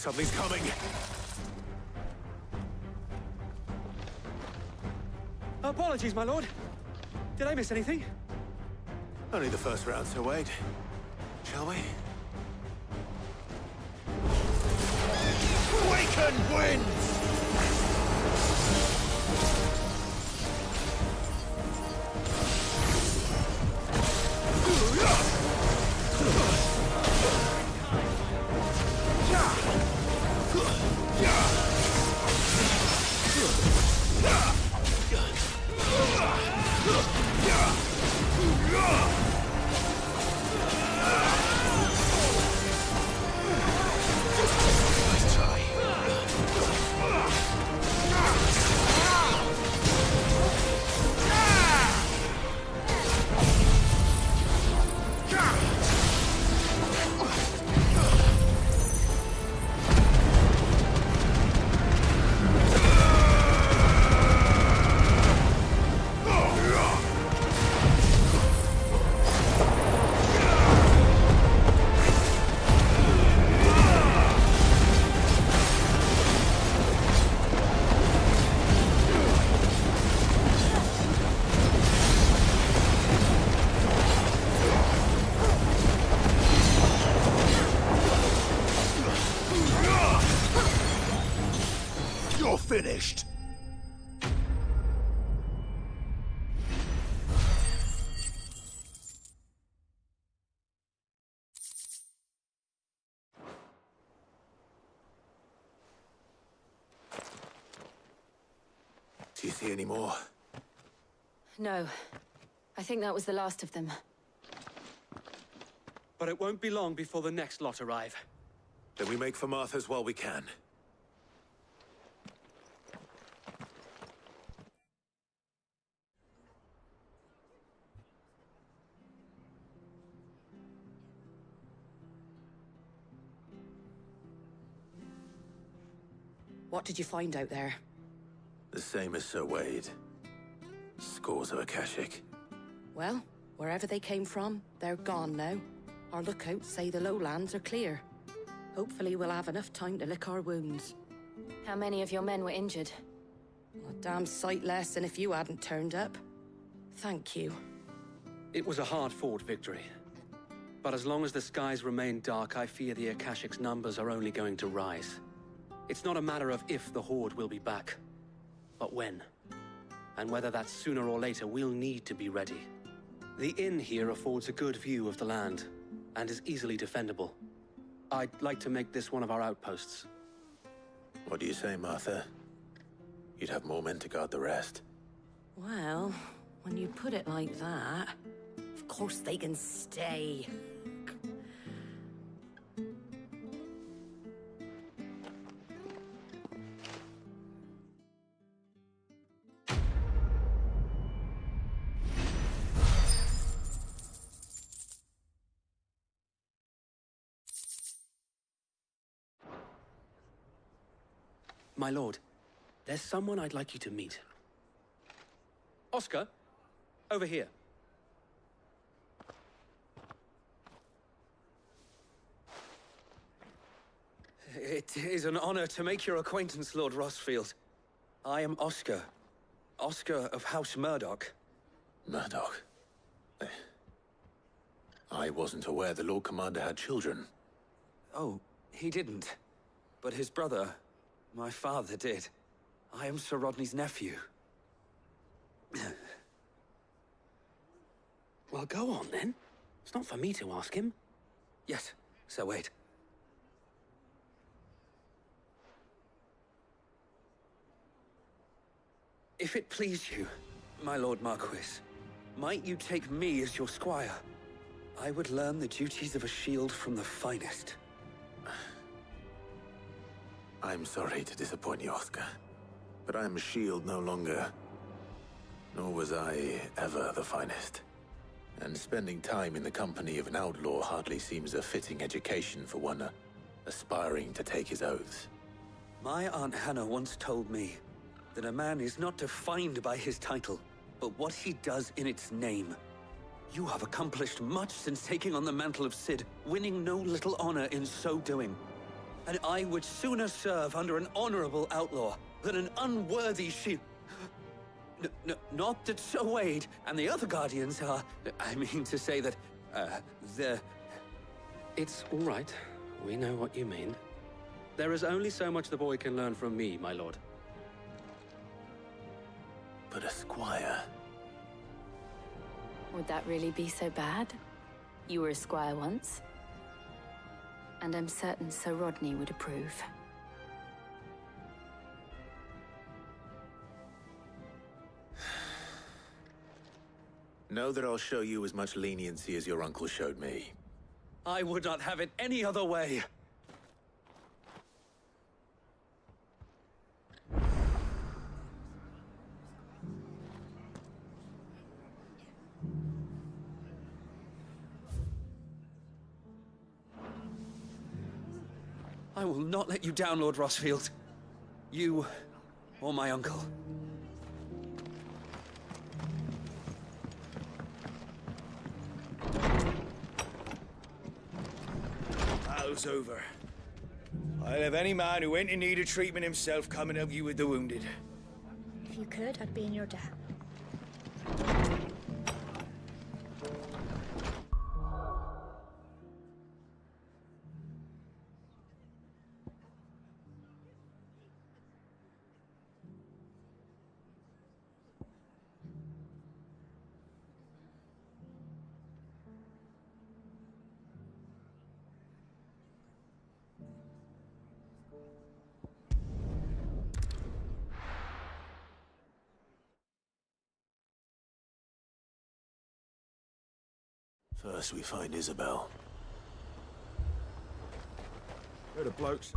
Something's coming. Apologies, my lord. Did I miss anything? Only the first round, Sir Wade. Shall we? Awaken winds! You're finished. Do you see any more? No. I think that was the last of them. But it won't be long before the next lot arrive. Then we make for Martha's while we can. What did you find out there? The same as Sir Wade. Scores of Akashic. Well, wherever they came from, they're gone now. Our lookouts say the lowlands are clear. Hopefully we'll have enough time to lick our wounds. How many of your men were injured? A damn sight less than if you hadn't turned up. Thank you. It was a hard-fought victory. But as long as the skies remain dark, I fear the Akashic's numbers are only going to rise. It's not a matter of if the Horde will be back, but when. And whether that's sooner or later, we'll need to be ready. The inn here affords a good view of the land, and is easily defendable. I'd like to make this one of our outposts. What do you say, Martha? You'd have more men to guard the rest. Well, when you put it like that, of course they can stay. My lord, there's someone I'd like you to meet. Oscar, over here. It is an honor to make your acquaintance, Lord Rossfield. I am Oscar. Oscar of House Murdoch. Murdoch? I wasn't aware the Lord Commander had children. Oh, he didn't. But his brother, my father, did. I am Sir Rodney's nephew. Well, go on, then. It's not for me to ask him. Yes, Sir Wade. If it please you, my Lord Marquis, might you take me as your squire? I would learn the duties of a shield from the finest. I'm sorry to disappoint you, Oscar, but I'm a shield no longer. Nor was I ever the finest. And spending time in the company of an outlaw hardly seems a fitting education for one aspiring to take his oaths. My Aunt Hannah once told me that a man is not defined by his title, but what he does in its name. You have accomplished much since taking on the mantle of Cid, winning no little honor in so doing. And I would sooner serve under an honorable outlaw than an unworthy shield. Not that Sir Wade and the other Guardians are... I mean to say that, It's all right. We know what you mean. There is only so much the boy can learn from me, my lord. But a squire... Would that really be so bad? You were a squire once. And I'm certain Sir Rodney would approve. Know that I'll show you as much leniency as your uncle showed me. I would not have it any other way. I will not let you down, Lord Rossfield. You or my uncle. Battle's over. I'll have any man who ain't in need of treatment himself come and help you with the wounded. If you could, I'd be in your debt. First we find Isabel. Where the blokes?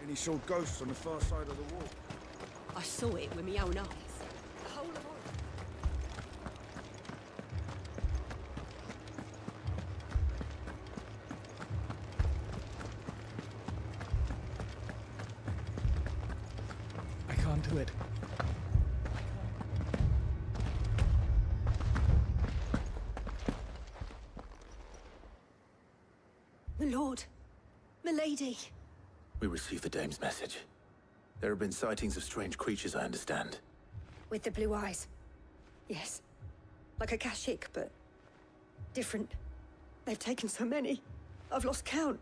Any saw ghosts on the far side of the wall. I saw it with my own eyes. to it. My lord. Milady. We received the dame's message. There have been sightings of strange creatures, I understand. With the blue eyes. Yes. Like a Kashik, but different. They've taken so many. I've lost count.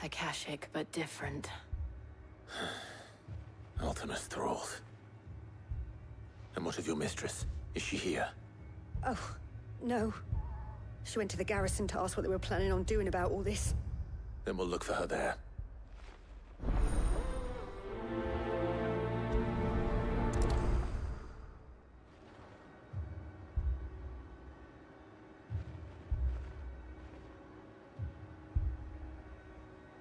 Akashic, but different. Ultimus thralls. And what of your mistress? Is she here? Oh, no. She went to the garrison to ask what they were planning on doing about all this. Then we'll look for her there.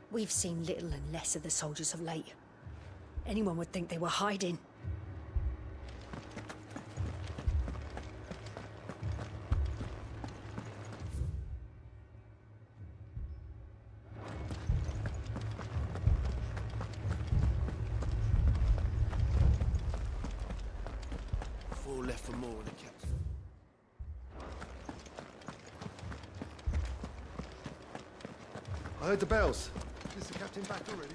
We've seen little and less of the soldiers of late. Anyone would think they were hiding. Four left for more in the captain. I heard the bells. Is the captain back already?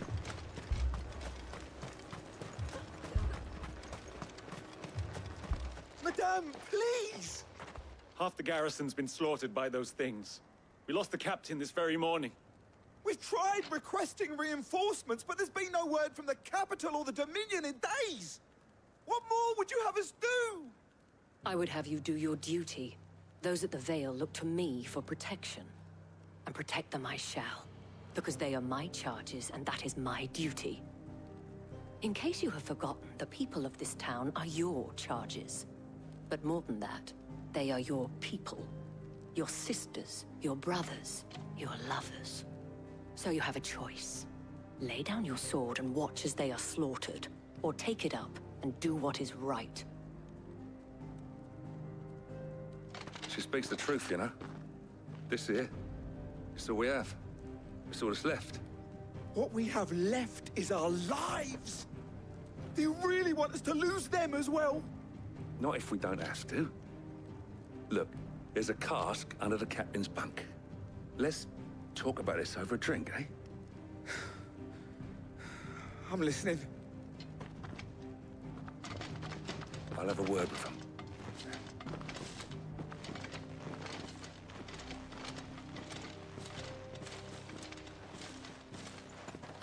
Madame, please! Half the garrison's been slaughtered by those things. We lost the captain this very morning. We've tried requesting reinforcements, but there's been no word from the capital or the Dominion in days! What more would you have us do? I would have you do your duty. Those at the Vale look to me for protection. And protect them I shall. Because they are my charges, and that is my duty. In case you have forgotten, the people of this town are your charges. But more than that, they are your people. Your sisters, your brothers, your lovers. So you have a choice. Lay down your sword and watch as they are slaughtered, or take it up and do what is right. She speaks the truth, you know. This here, it's all we have. It's all that's left. What we have left is our lives! Do you really want us to lose them as well? Not if we don't have to. Look, there's a cask under the captain's bunk. Let's talk about this over a drink, eh? I'm listening. I'll have a word with him.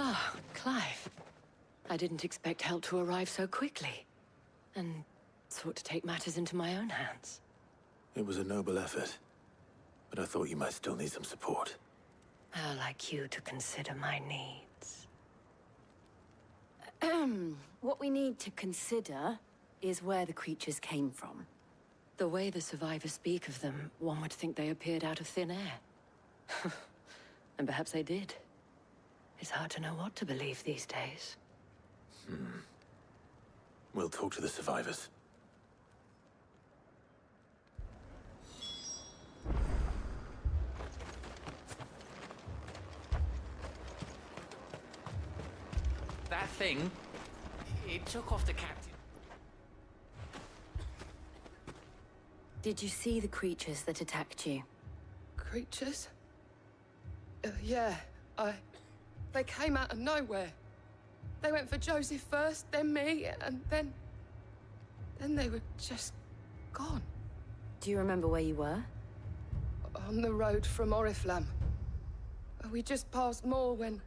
Ah, Clive. I didn't expect help to arrive so quickly. And sought to take matters into my own hands. It was a noble effort. But I thought you might still need some support. I'd like you to consider my needs. What we need to consider is where the creatures came from. The way the survivors speak of them, one would think they appeared out of thin air. And perhaps they did. It's hard to know what to believe these days. We'll talk to the survivors. That thing, it took off the captain. Did you see the creatures that attacked you? Creatures? Yeah, they came out of nowhere. They went for Joseph first, then me, and then they were just gone. Do you remember where you were? On the road from Oriflamme. We just passed Moor when...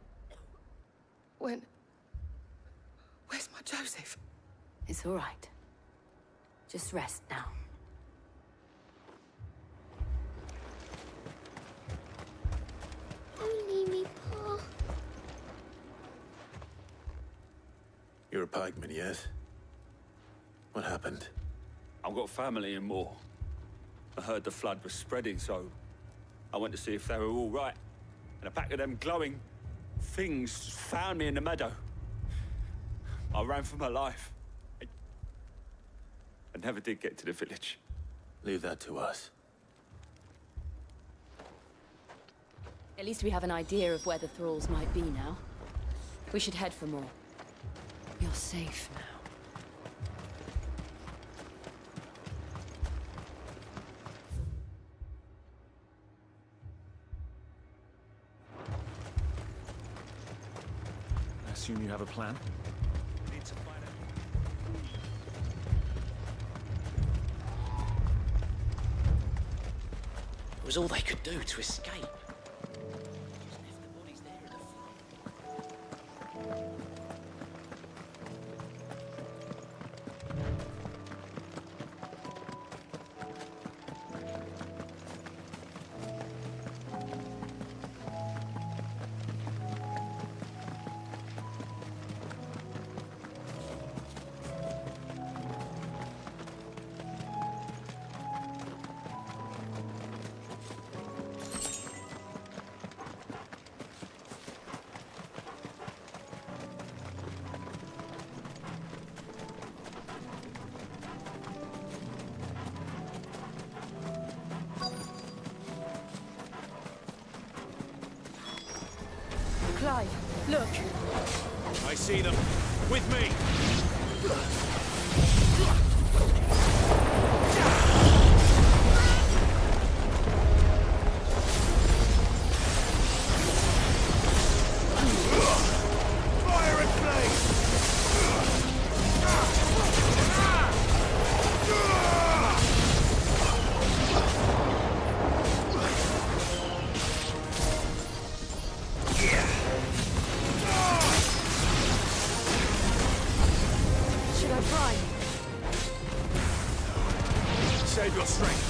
Where's my Joseph? It's all right. Just rest now. Only me, Pa. You're a pikeman, yes? What happened? I've got family in Moor. I heard the flood was spreading, so I went to see if they were all right. And a pack of them glowing things found me in the meadow. I ran for my life. I never did get to the village. Leave that to us. At least we have an idea of where the thralls might be now. We should head for more. You're safe now. I assume you have a plan? Need to find out. It was all they could do to escape. Clive, look! I see them. With me! Fire and flame! Should I try? Save your strength.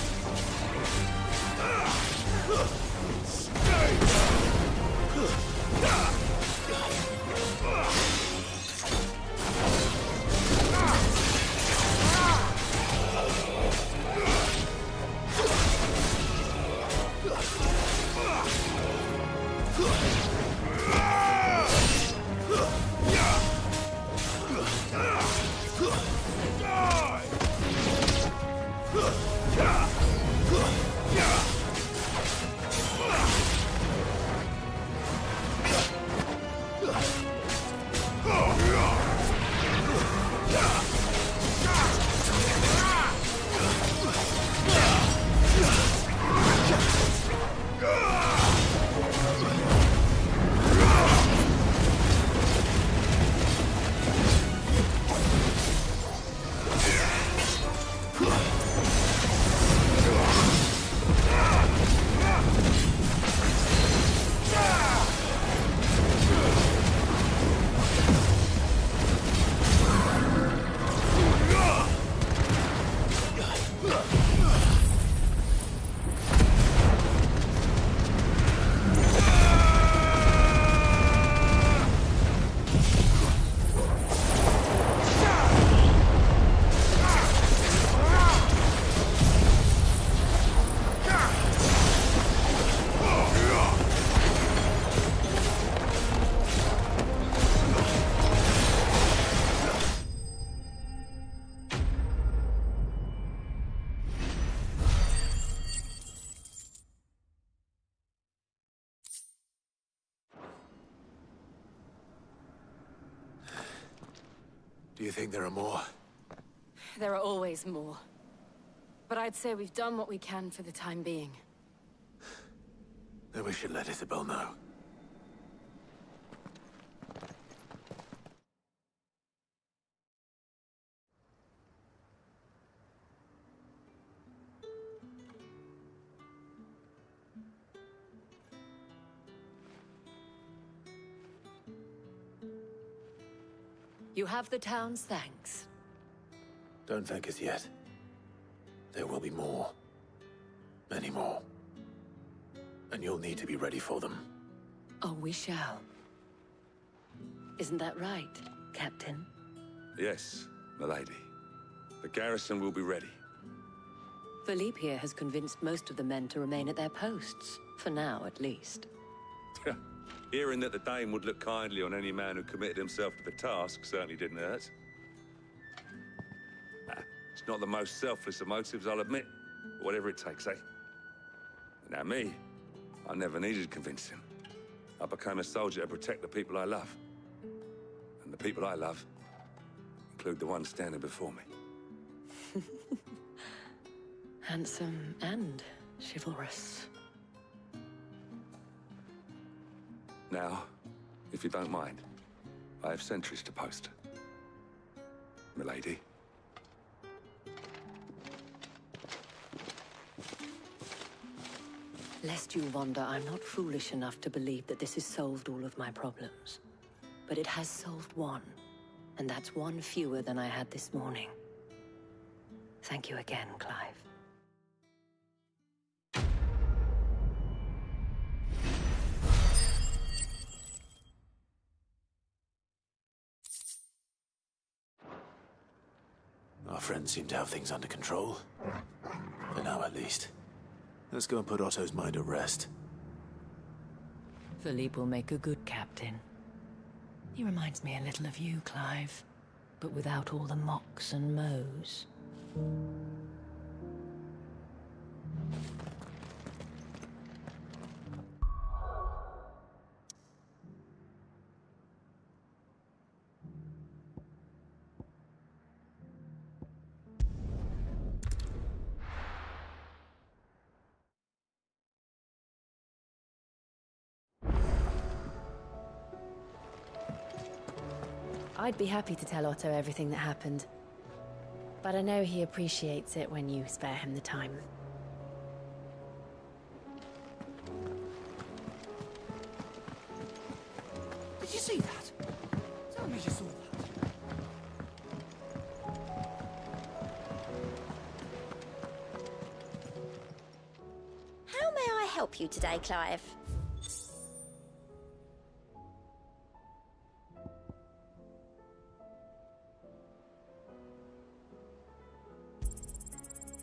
Do you think there are more? There are always more. But I'd say we've done what we can for the time being. Then we should let Isabel know. You have the town's thanks. Don't thank us yet. There will be more. Many more. And you'll need to be ready for them. Oh, we shall. Isn't that right, Captain? Yes, milady. The garrison will be ready. Philippe here has convinced most of the men to remain at their posts. For now, at least. Hearing that the Dane would look kindly on any man who committed himself to the task certainly didn't hurt. It's not the most selfless of motives, I'll admit. But whatever it takes, eh? Now me, I never needed convincing. I became a soldier to protect the people I love. And the people I love include the one standing before me. Handsome and chivalrous. Now, if you don't mind, I have sentries to post. Milady. Lest you wonder, I'm not foolish enough to believe that this has solved all of my problems. But it has solved one, and that's one fewer than I had this morning. Thank you again, Clive. Our friends seem to have things under control. For now, at least. Let's go and put Otto's mind at rest. Philippe will make a good captain. He reminds me a little of you, Clive, but without all the mocks and mows. I'd be happy to tell Otto everything that happened, but I know he appreciates it when you spare him the time. Did you see that? Tell me you saw that. How may I help you today, Clive?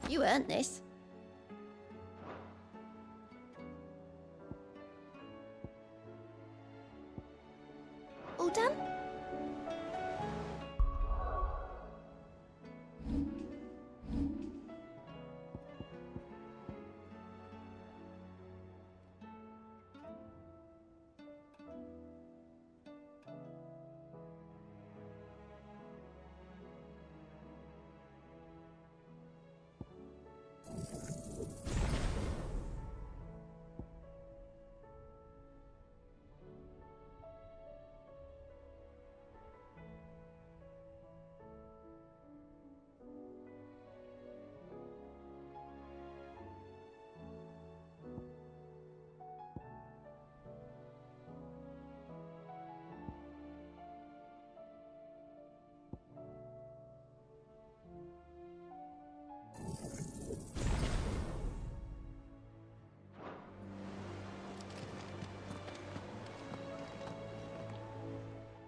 You earned this. All done?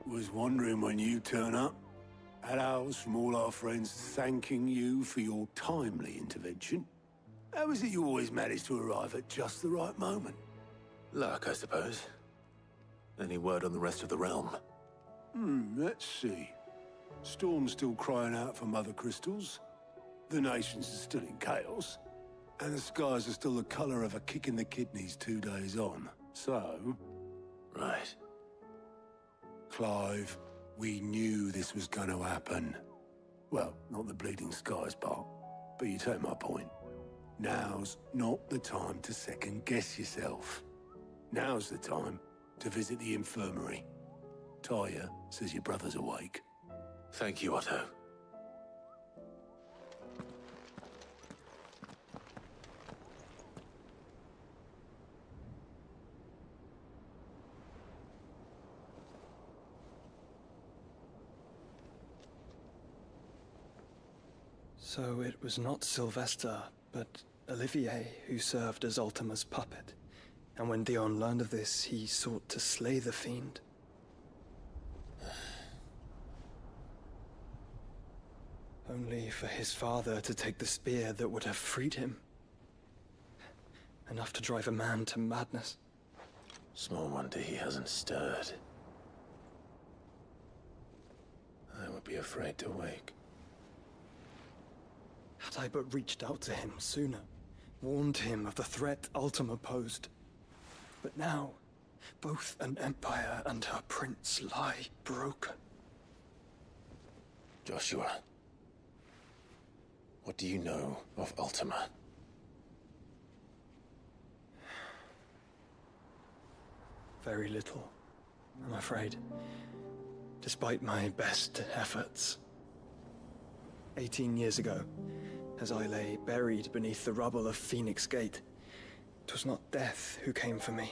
Was wondering when you turn up. Had owls from all our friends thanking you for your timely intervention. How is it you always manage to arrive at just the right moment? Luck, I suppose. Any word on the rest of the realm? Let's see. Storm's still crying out for mother crystals. The nations are still in chaos. And the skies are still the color of a kick in the kidneys 2 days on. So... Right. Clive, we knew this was going to happen. Well, not the bleeding skies part, but you take my point. Now's not the time to second-guess yourself. Now's the time to visit the infirmary. Talia says your brother's awake. Thank you, Otto. So it was not Sylvester, but Olivier who served as Ultima's puppet. And when Dion learned of this, he sought to slay the fiend. Only for his father to take the spear that would have freed him. Enough to drive a man to madness. Small wonder he hasn't stirred. I would be afraid to wake. Had I but reached out to him sooner, warned him of the threat Ultima posed. But now, both an empire and her prince lie broken. Joshua, what do you know of Ultima? Very little, I'm afraid. Despite my best efforts. 18 years ago, as I lay buried beneath the rubble of Phoenix Gate, it was not death who came for me,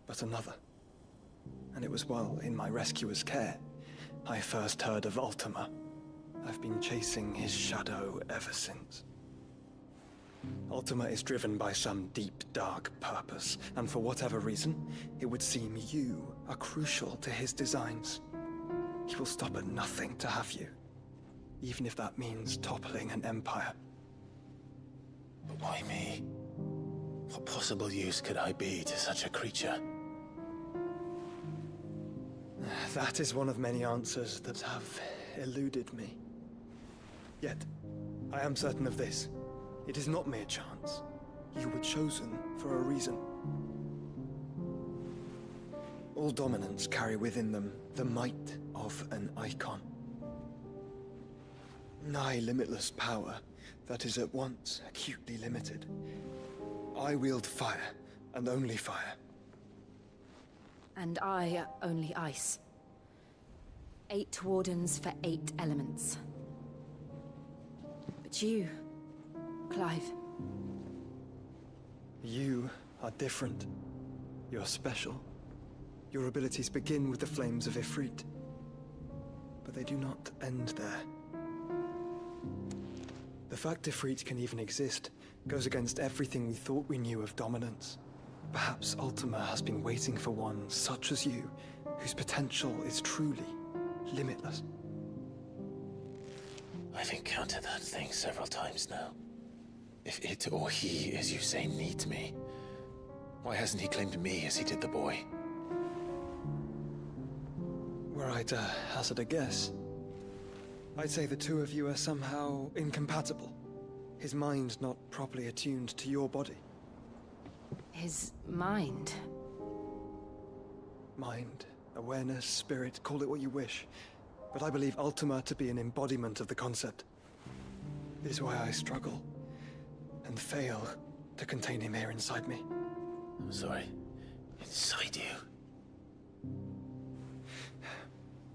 but another. And it was while in my rescuer's care, I first heard of Ultima. I've been chasing his shadow ever since. Ultima is driven by some deep, dark purpose, and for whatever reason, it would seem you are crucial to his designs. He will stop at nothing to have you, even if that means toppling an empire. But why me? What possible use could I be to such a creature? That is one of many answers that have eluded me. Yet, I am certain of this. It is not mere chance. You were chosen for a reason. All dominants carry within them the might of an icon. Nigh limitless power that is at once acutely limited. I wield fire, and only fire. And I only ice. 8 wardens for 8 elements. But you, Clive. You are different. You're special. Your abilities begin with the flames of Ifrit. But they do not end there. The fact Ifrit can even exist goes against everything we thought we knew of dominance. Perhaps Ultima has been waiting for one such as you, whose potential is truly limitless. I've encountered that thing several times now. If it or he, as you say, needs me, why hasn't he claimed me as he did the boy? Were I to hazard a guess, I'd say the two of you are somehow incompatible. His mind not properly attuned to your body. His mind? Mind, awareness, spirit, call it what you wish. But I believe Ultima to be an embodiment of the concept. This is why I struggle and fail to contain him here inside me. I'm sorry. Inside you?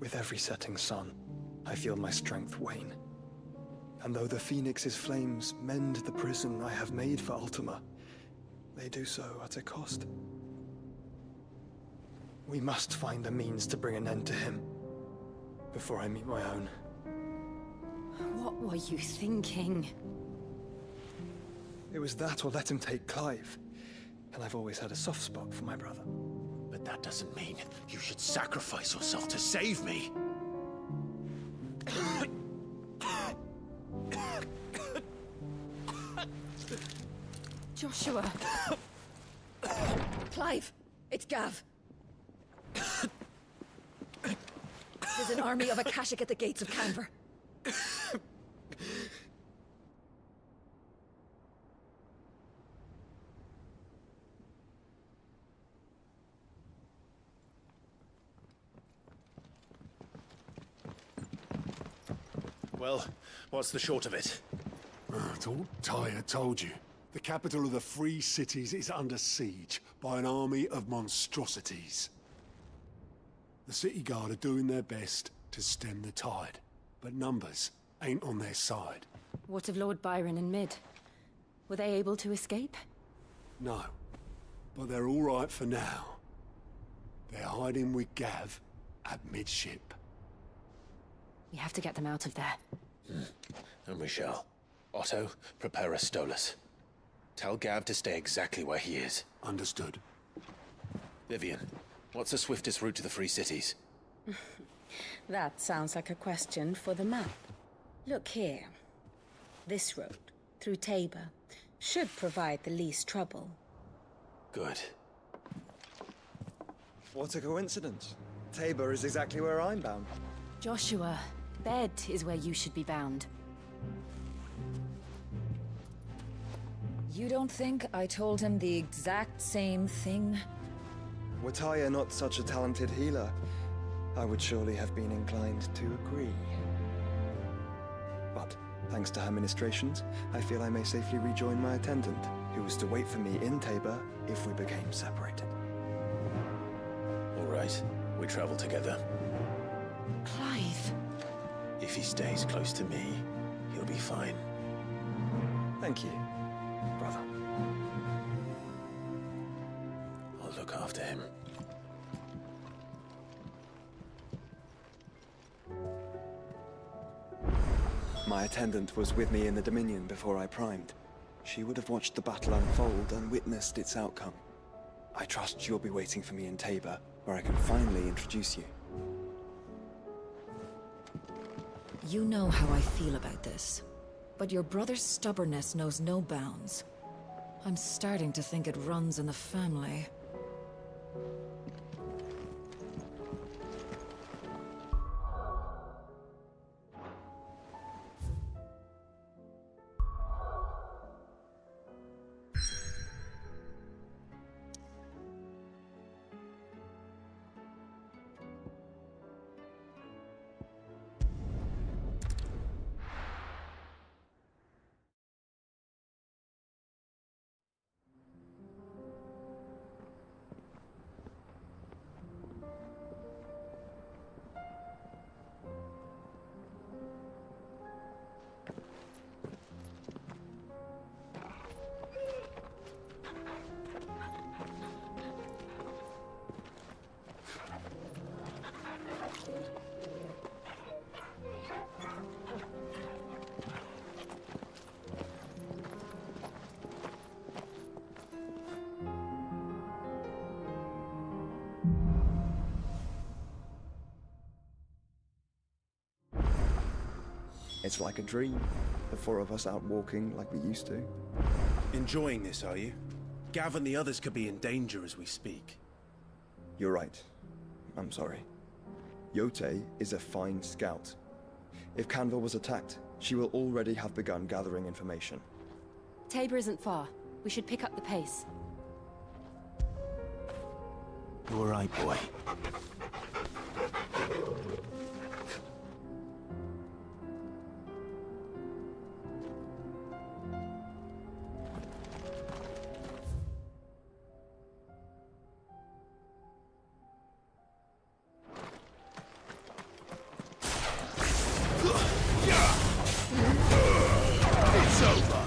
With every setting sun, I feel my strength wane. And though the Phoenix's flames mend the prison I have made for Ultima, they do so at a cost. We must find a means to bring an end to him before I meet my own. What were you thinking? It was that or let him take Clive. And I've always had a soft spot for my brother. But that doesn't mean you should sacrifice yourself to save me. Joshua. Clive, it's Gav. There's an army of Akashic at the gates of Canver. Well, what's the short of it? Thought Ty had told you. The capital of the Free Cities is under siege by an army of monstrosities. The City Guard are doing their best to stem the tide, but numbers ain't on their side. What of Lord Byron and Mid? Were they able to escape? No, but they're all right for now. They're hiding with Gav at midship. We have to get them out of there. And we shall. Otto, prepare a Stolas. Tell Gav to stay exactly where he is. Understood. Vivian, what's the swiftest route to the Free Cities? That sounds like a question for the map. Look here. This road, through Tabor, should provide the least trouble. Good. What a coincidence. Tabor is exactly where I'm bound. Joshua, bed is where you should be bound. You don't think I told him the exact same thing? Were Tyre not such a talented healer, I would surely have been inclined to agree. But thanks to her ministrations, I feel I may safely rejoin my attendant, who was to wait for me in Tabor if we became separated. All right, we travel together. Clive. If he stays close to me, he'll be fine. Thank you, brother. I'll look after him. My attendant was with me in the Dominion before I primed. She would have watched the battle unfold and witnessed its outcome. I trust you'll be waiting for me in Tabor, where I can finally introduce you. You know how I feel about this, but your brother's stubbornness knows no bounds. I'm starting to think it runs in the family. It's like a dream, the four of us out walking like we used to. Enjoying this, are you? Gav and the others could be in danger as we speak. You're right. I'm sorry. Yote is a fine scout. If Canva was attacked, she will already have begun gathering information. Tabor isn't far. We should pick up the pace. You all right, boy? It's over.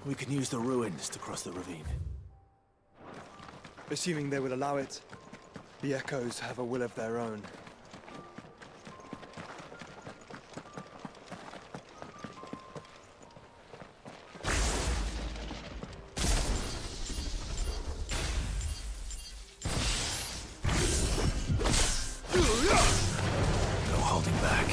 We can use the ruins to cross the ravine. Assuming they will allow it, the Echoes have a will of their own. No holding back.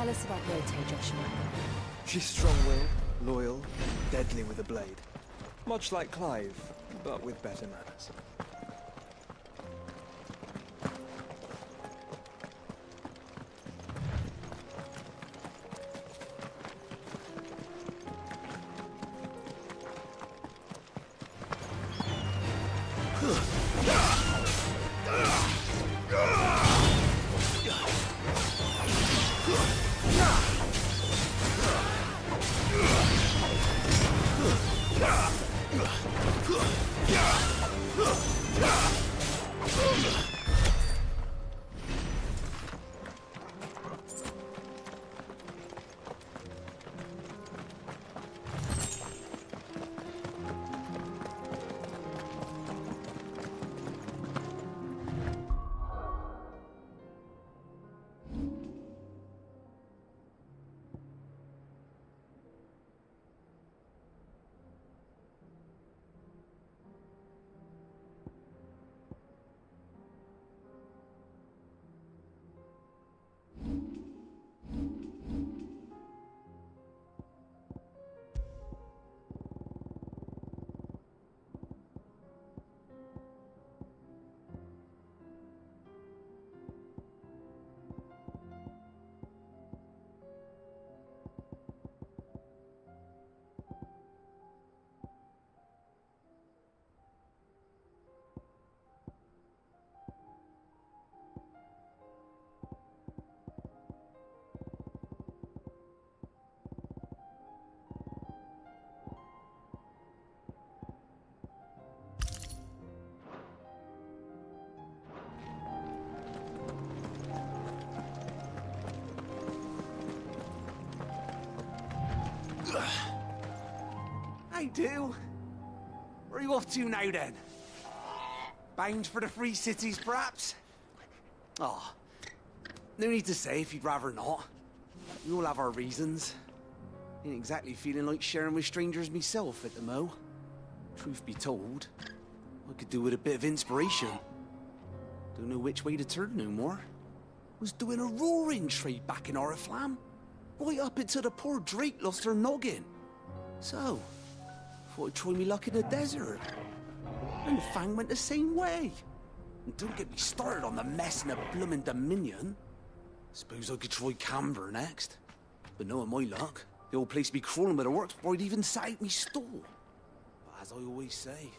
Tell us about Yote, Joshua. She's strong-willed, loyal, deadly with a blade. Much like Clive, but with better manners. Hey, do. Where are you off to now, then? Bound for the Free Cities, perhaps? Oh, no need to say if you'd rather not. We all have our reasons. Ain't exactly feeling like sharing with strangers myself at the mo. Truth be told, I could do with a bit of inspiration. Don't know which way to turn no more. Was doing a roaring trade back in Oriflamme. Right up until the poor Drake lost her noggin. So, thought I'd try me luck in the desert. And Fang went the same way. And don't get me started on the mess in the bloomin' Dominion. Suppose I could try Camber next. But knowing my luck, the old place would be crawling with the works before I'd even set out me stall. But as I always say,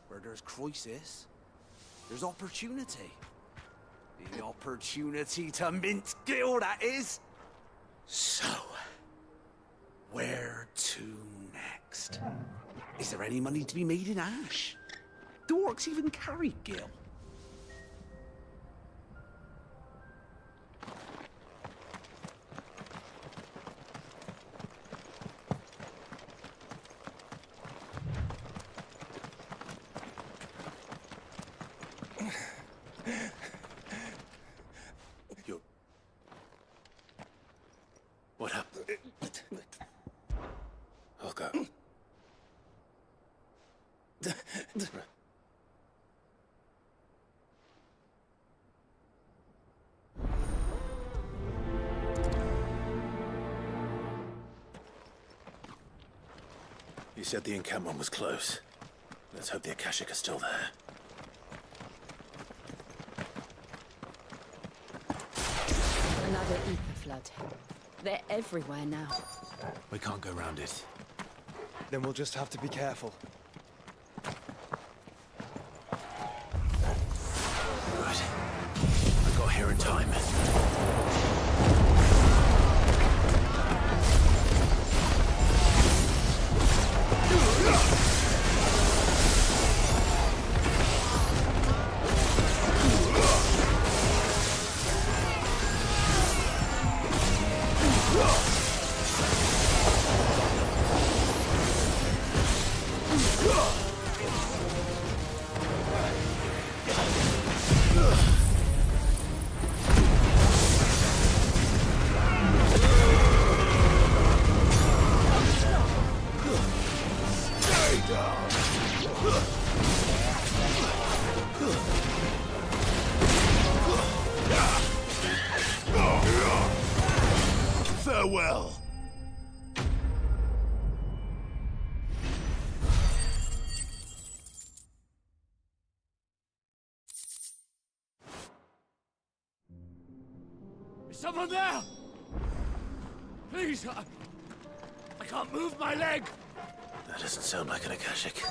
where there's crisis, there's opportunity. The opportunity to mint Gil, that is. So, where to next? Is there any money to be made in Ash? Do orcs even carry Gil? What happened? Olga. You said the encampment was close. Let's hope the Akashic are still there. Another ether flood. They're everywhere now. We can't go round it. Then we'll just have to be careful. Good. I got here in time. Farewell. Is someone there? Please, I can't move my leg. That doesn't sound like an Akashic.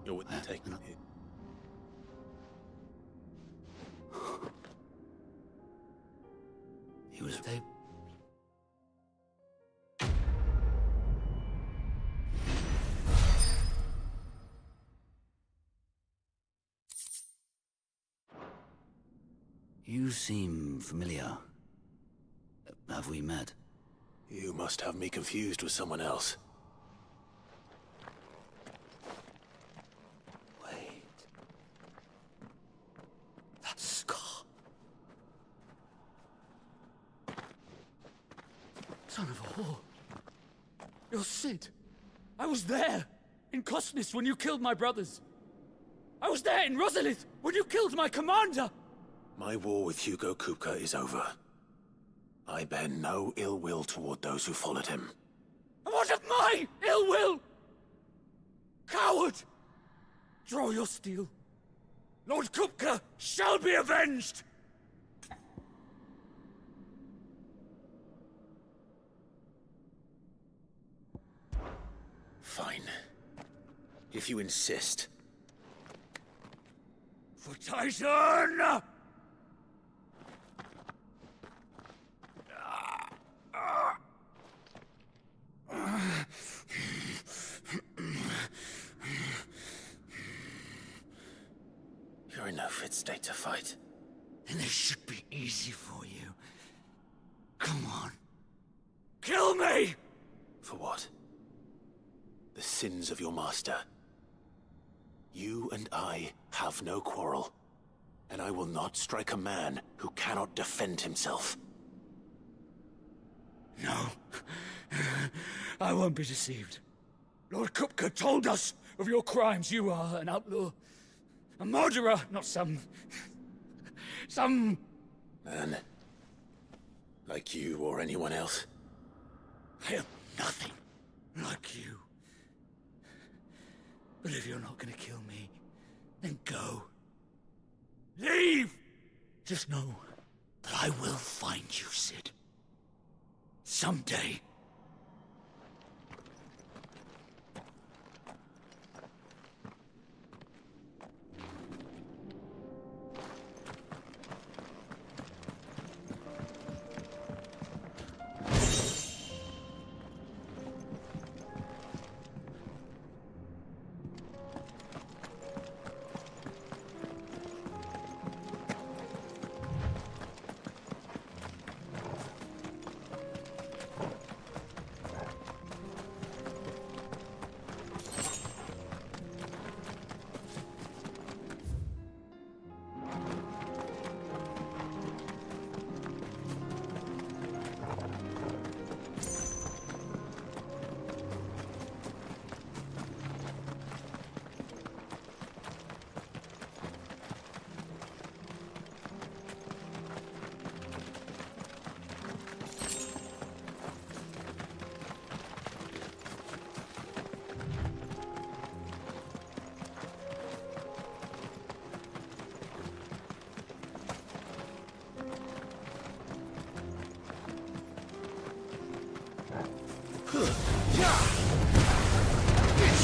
You're with me, take me. He was... You seem familiar. Have we met? You must have me confused with someone else. Wait. That scar. Son of a whore. You're Sid. I was there, in Cosnis, when you killed my brothers. I was there in Rosalith, when you killed my commander. My war with Hugo Kupka is over. I bear no ill will toward those who followed him. And what of my ill will? Coward! Draw your steel. Lord Kupka shall be avenged! Fine. If you insist. For Titan! You're in no fit state to fight. Then this should be easy for you. Come on. Kill me! For what? The sins of your master. You and I have no quarrel. And I will not strike a man who cannot defend himself. No. I won't be deceived. Lord Kupka told us of your crimes. You are an outlaw. A murderer, not some Man. Like you or anyone else. I am nothing like you. But if you're not gonna kill me, then go. Leave! Just know that I will find you, Sid. Someday.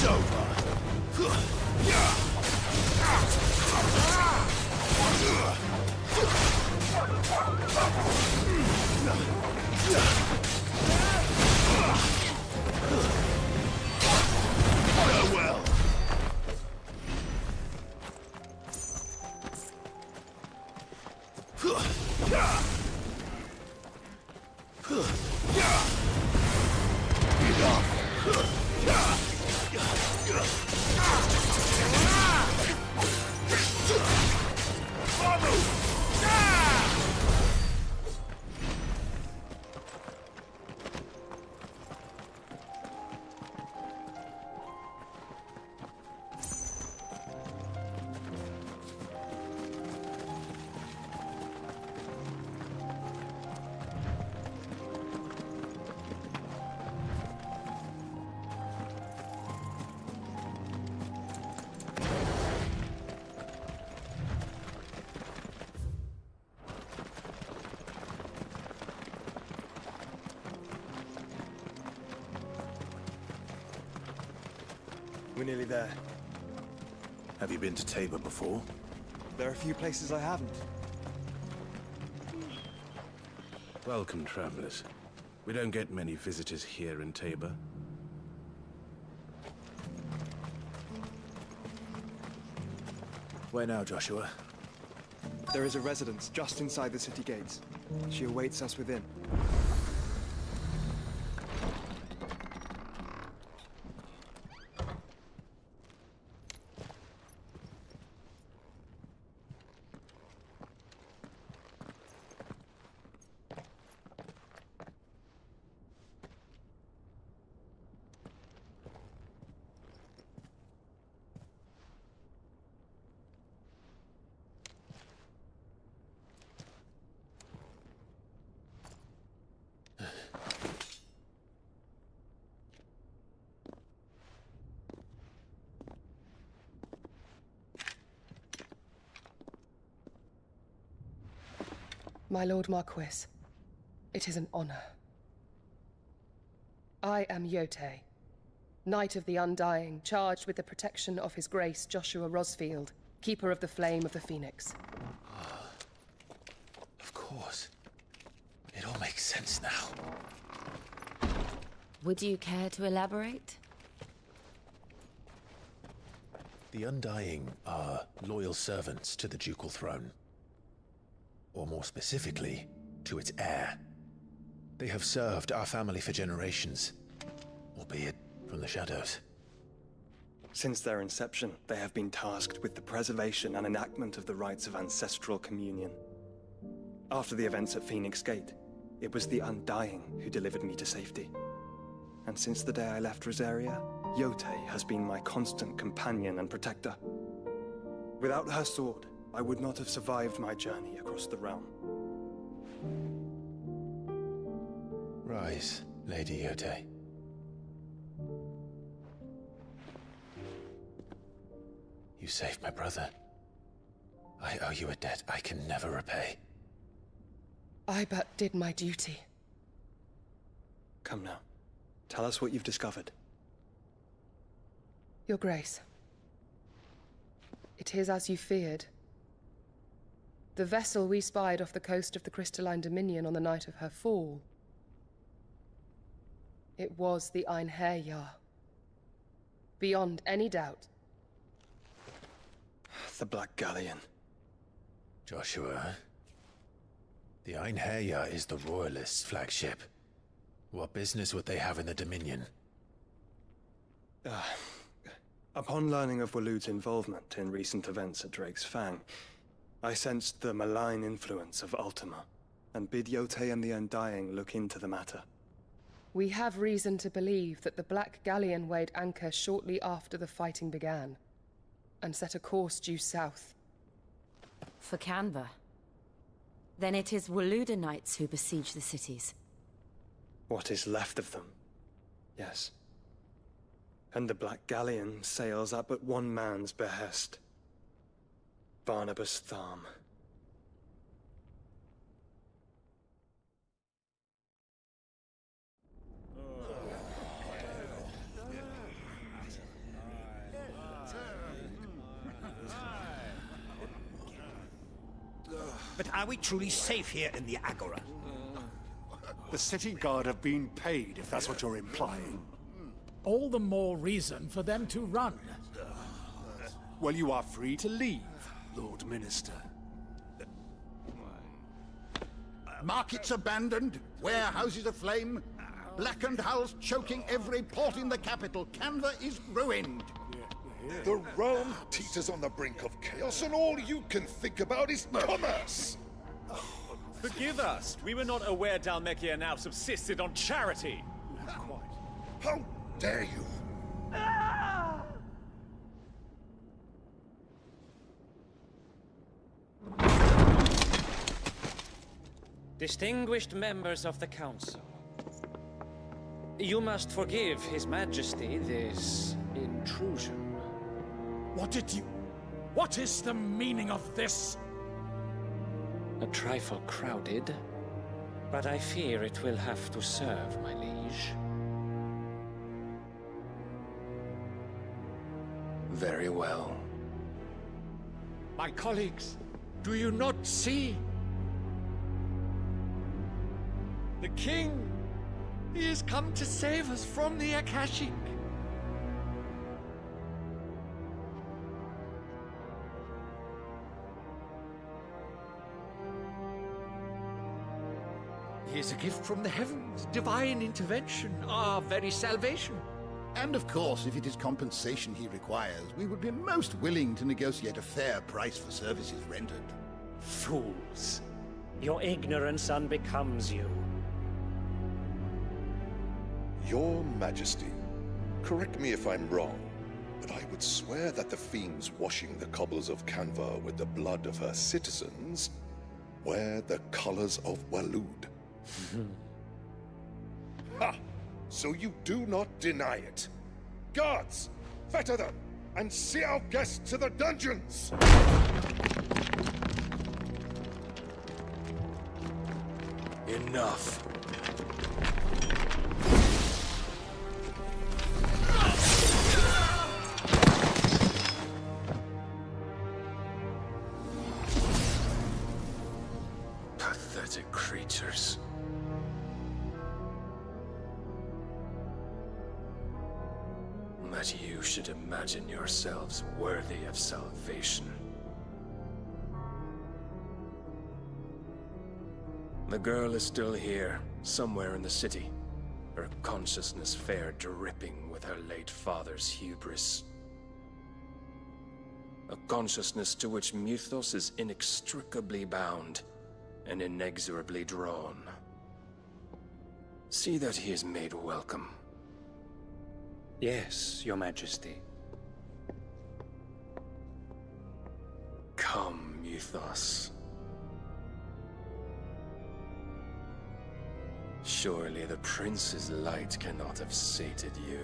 Farewell. We're nearly there. Have you been to Tabor before? There are a few places I haven't. Welcome, travelers. We don't get many visitors here in Tabor. Where now, Joshua? There is a residence just inside the city gates. She awaits us within. My Lord Marquis, it is an honor. I am Yote, Knight of the Undying, charged with the protection of His Grace Joshua Rosfield, Keeper of the Flame of the Phoenix. Of course. It all makes sense now. Would you care to elaborate? The Undying are loyal servants to the ducal throne. Or more specifically, to its heir. They have served our family for generations, albeit from the shadows. Since their inception, they have been tasked with the preservation and enactment of the rites of ancestral communion. After the events at Phoenix Gate, it was the Undying who delivered me to safety. And since the day I left Rosaria, Yote has been my constant companion and protector. Without her sword, I would not have survived my journey across the realm. Rise, Lady Yote. You saved my brother. I owe you a debt I can never repay. I but did my duty. Come now. Tell us what you've discovered. Your Grace. It is as you feared. The vessel we spied off the coast of the Crystalline Dominion on the night of her fall. It was the Einherjar. Beyond any doubt. The Black Galleon. Joshua, the Einherjar is the Royalists' flagship. What business would they have in the Dominion? Upon learning of Waloed's involvement in recent events at Drake's Fang, I sensed the malign influence of Ultima, and bid Yote and the Undying look into the matter. We have reason to believe that the Black Galleon weighed anchor shortly after the fighting began, and set a course due south. For Canva. Then it is Waloed Knights who besiege the cities. What is left of them, yes. And the Black Galleon sails at but one man's behest. Barnabas Tharm. But are we truly safe here in the Agora? The city guard have been paid, if that's what you're implying. All the more reason for them to run. Well, you are free to leave, Lord Minister. Markets abandoned, warehouses aflame, blackened hulls choking every port in the capital. Canva is ruined. The realm teeters on the brink of chaos, and all you can think about is commerce! Forgive us. We were not aware Dhalmekia now subsisted on charity. How dare you! Distinguished members of the Council, you must forgive His Majesty this intrusion. What is the meaning of this? A trifle crowded, but I fear it will have to serve, my liege. Very well. My colleagues, do you not see? The king! He has come to save us from the Akashic! He is a gift from the heavens, divine intervention, our very salvation. And of course, if it is compensation he requires, we would be most willing to negotiate a fair price for services rendered. Fools! Your ignorance unbecomes you. Your Majesty, correct me if I'm wrong, but I would swear that the fiends washing the cobbles of Canva with the blood of her citizens wear the colors of Waloed. Ha! So you do not deny it. Guards, fetter them, and see our guests to the dungeons! Enough. Pathetic creatures. That you should imagine yourselves worthy of salvation. The girl is still here, somewhere in the city. Her consciousness fair dripping with her late father's hubris. A consciousness to which Mythos is inextricably bound and inexorably drawn. See that he is made welcome. Yes, Your Majesty. Come, Mythos. Surely the prince's light cannot have sated you.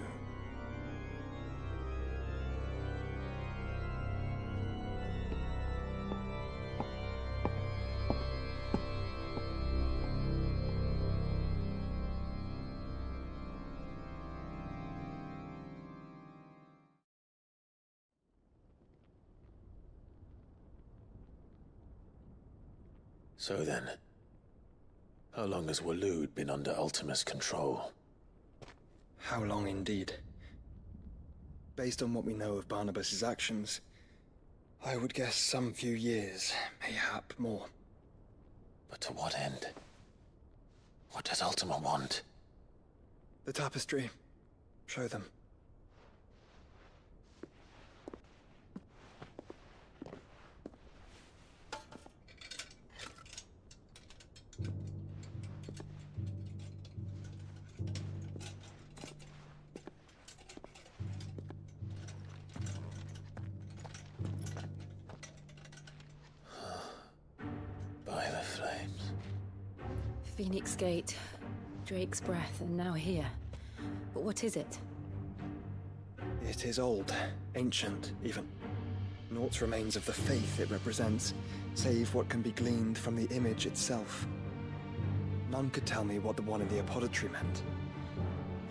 So then, how long has Waloed been under Ultima's control? How long indeed? Based on what we know of Barnabas's actions, I would guess some few years, mayhap more. But to what end? What does Ultima want? The tapestry. Show them. By the flames. Phoenix Gate, Drake's Breath, and now here. But what is it? It is old, ancient, even. Naught remains of the faith it represents, save what can be gleaned from the image itself. None could tell me what the one in the apothecary meant,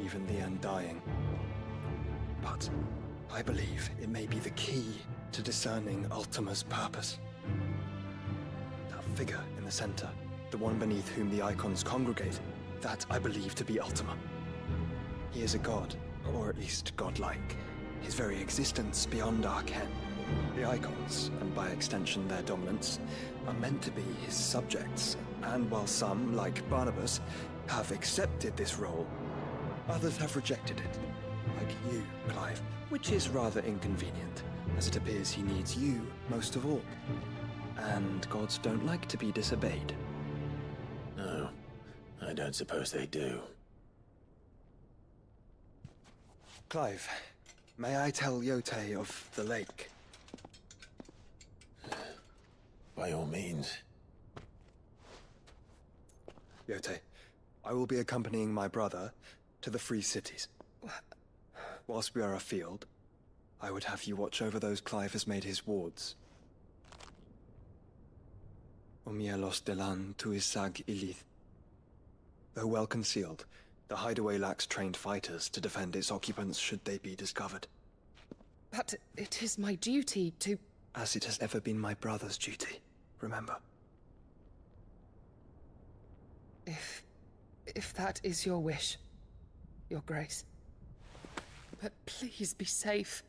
even the Undying. But I believe it may be the key to discerning Ultima's purpose. The figure in the center, the one beneath whom the icons congregate, that I believe to be Ultima. He is a god, or at least godlike, his very existence beyond our ken. The icons, and by extension their dominants, are meant to be his subjects, and while some, like Barnabas, have accepted this role, others have rejected it, like you, Clive, which is rather inconvenient, as it appears he needs you most of all. And gods don't like to be disobeyed. No, I don't suppose they do. Clive, may I tell Yote of the lake? By all means. Yote, I will be accompanying my brother to the Free Cities. Whilst we are afield, I would have you watch over those Clive has made his wards. Omielos delan tuisag ilith. Though well concealed, the hideaway lacks trained fighters to defend its occupants should they be discovered. But it is my duty to... As it has ever been my brother's duty, remember. If that is your wish, Your Grace. But please be safe.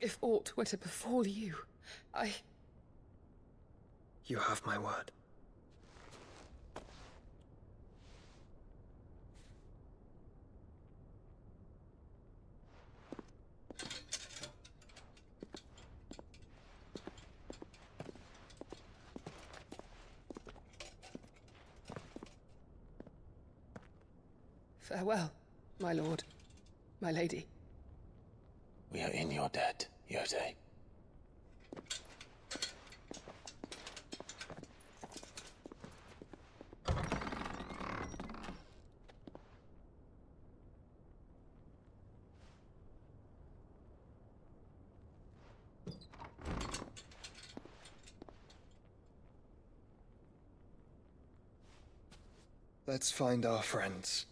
If aught were to befall you, You have my word. Farewell, my lord, my lady. We are in your debt, Yote. Let's find our friends.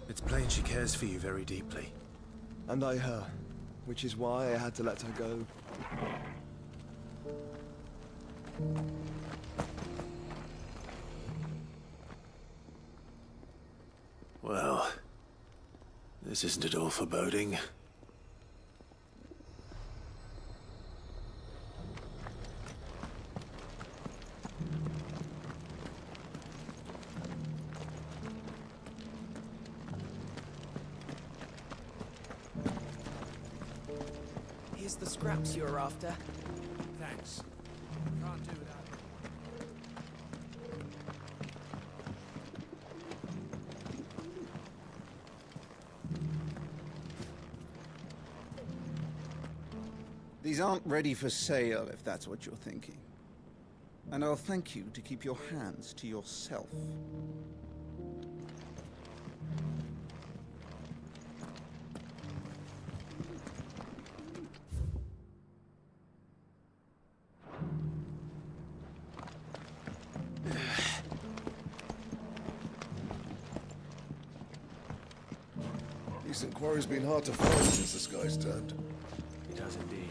It's plain she cares for you very deeply. And I her, which is why I had to let her go. Well, this isn't at all foreboding. Here's the scraps you're after. Thanks. Can't do without it. These aren't ready for sale, if that's what you're thinking. And I'll thank you to keep your hands to yourself. Decent quarry's been hard to find since the skies turned. It has indeed.